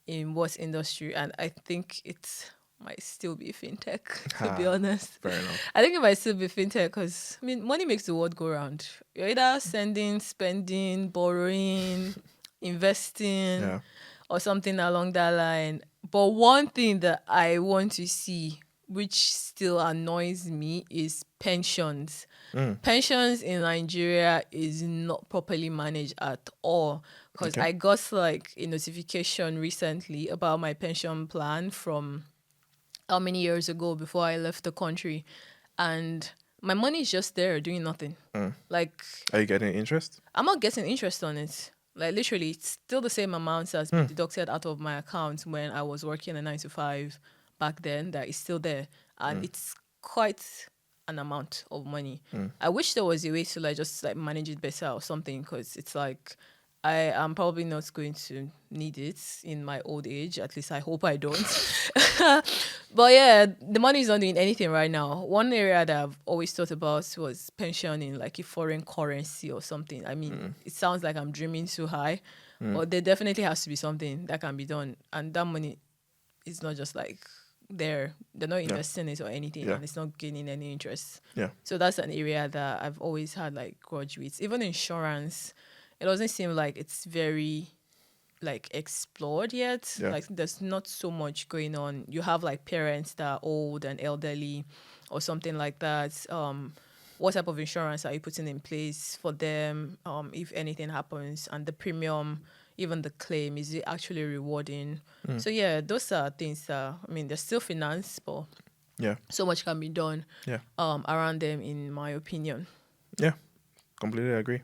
[SPEAKER 2] in what industry? And I think it might still be fintech, to be honest.
[SPEAKER 1] Fair enough.
[SPEAKER 2] I think it might still be fintech because, I mean, money makes the world go round. You're either sending, spending, borrowing, investing,
[SPEAKER 1] Yeah.
[SPEAKER 2] or something along that line. But one thing that I want to see, which still annoys me, is pensions. Pensions in Nigeria is not properly managed at all. Because
[SPEAKER 1] Okay.
[SPEAKER 2] I got like a notification recently about my pension plan from how many years ago before I left the country. And my money is just there doing nothing. Like,
[SPEAKER 1] Are you getting interest?
[SPEAKER 2] I'm not getting interest on it. Like literally, it's still the same amount that's been deducted out of my account when I was working a 9 to 5 back then. That is still there, and it's quite an amount of money. I wish there was a way to like just like manage it better or something, because it's like I am probably not going to need it in my old age. At least I hope I don't. But yeah, the money is not doing anything right now. One area that I've always thought about was pension in like a foreign currency or something. I mean, it sounds like I'm dreaming too high, but there definitely has to be something that can be done. And that money is not just like there. They're not
[SPEAKER 1] Yeah.
[SPEAKER 2] investing it or anything,
[SPEAKER 1] Yeah.
[SPEAKER 2] and it's not gaining any interest.
[SPEAKER 1] Yeah.
[SPEAKER 2] So that's an area that I've always had like grudge with. Even insurance, it doesn't seem like it's very like explored yet.
[SPEAKER 1] Yeah.
[SPEAKER 2] Like there's not so much going on. You have like parents that are old and elderly or something like that. What type of insurance are you putting in place for them if anything happens? And the premium even the claim, is it actually rewarding? So yeah, those are things that, I mean, they're still finance, but
[SPEAKER 1] Yeah.
[SPEAKER 2] so much can be done
[SPEAKER 1] Yeah.
[SPEAKER 2] around them, in my opinion.
[SPEAKER 1] Yeah. Completely agree.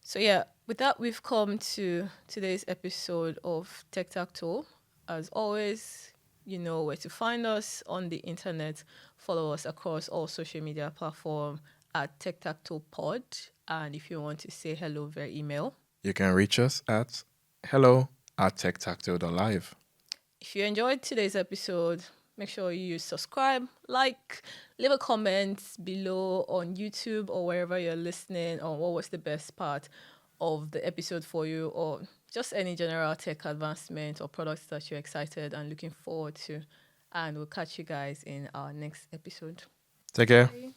[SPEAKER 2] So yeah, with that, we've come to today's episode of Tech Talk Tool. As always, you know where to find us on the internet. Follow us across all social media platforms at Tech Talk Tool Pod. And if you want to say hello via email,
[SPEAKER 1] You can reach us at hello@techtactile.live.
[SPEAKER 2] if you enjoyed today's episode, make sure you subscribe, like, leave a comment below on YouTube or wherever you're listening on what was the best part of the episode for you, or just any general tech advancement or products that you're excited and looking forward to. And we'll catch you guys in our next episode.
[SPEAKER 1] Take care.
[SPEAKER 2] Bye.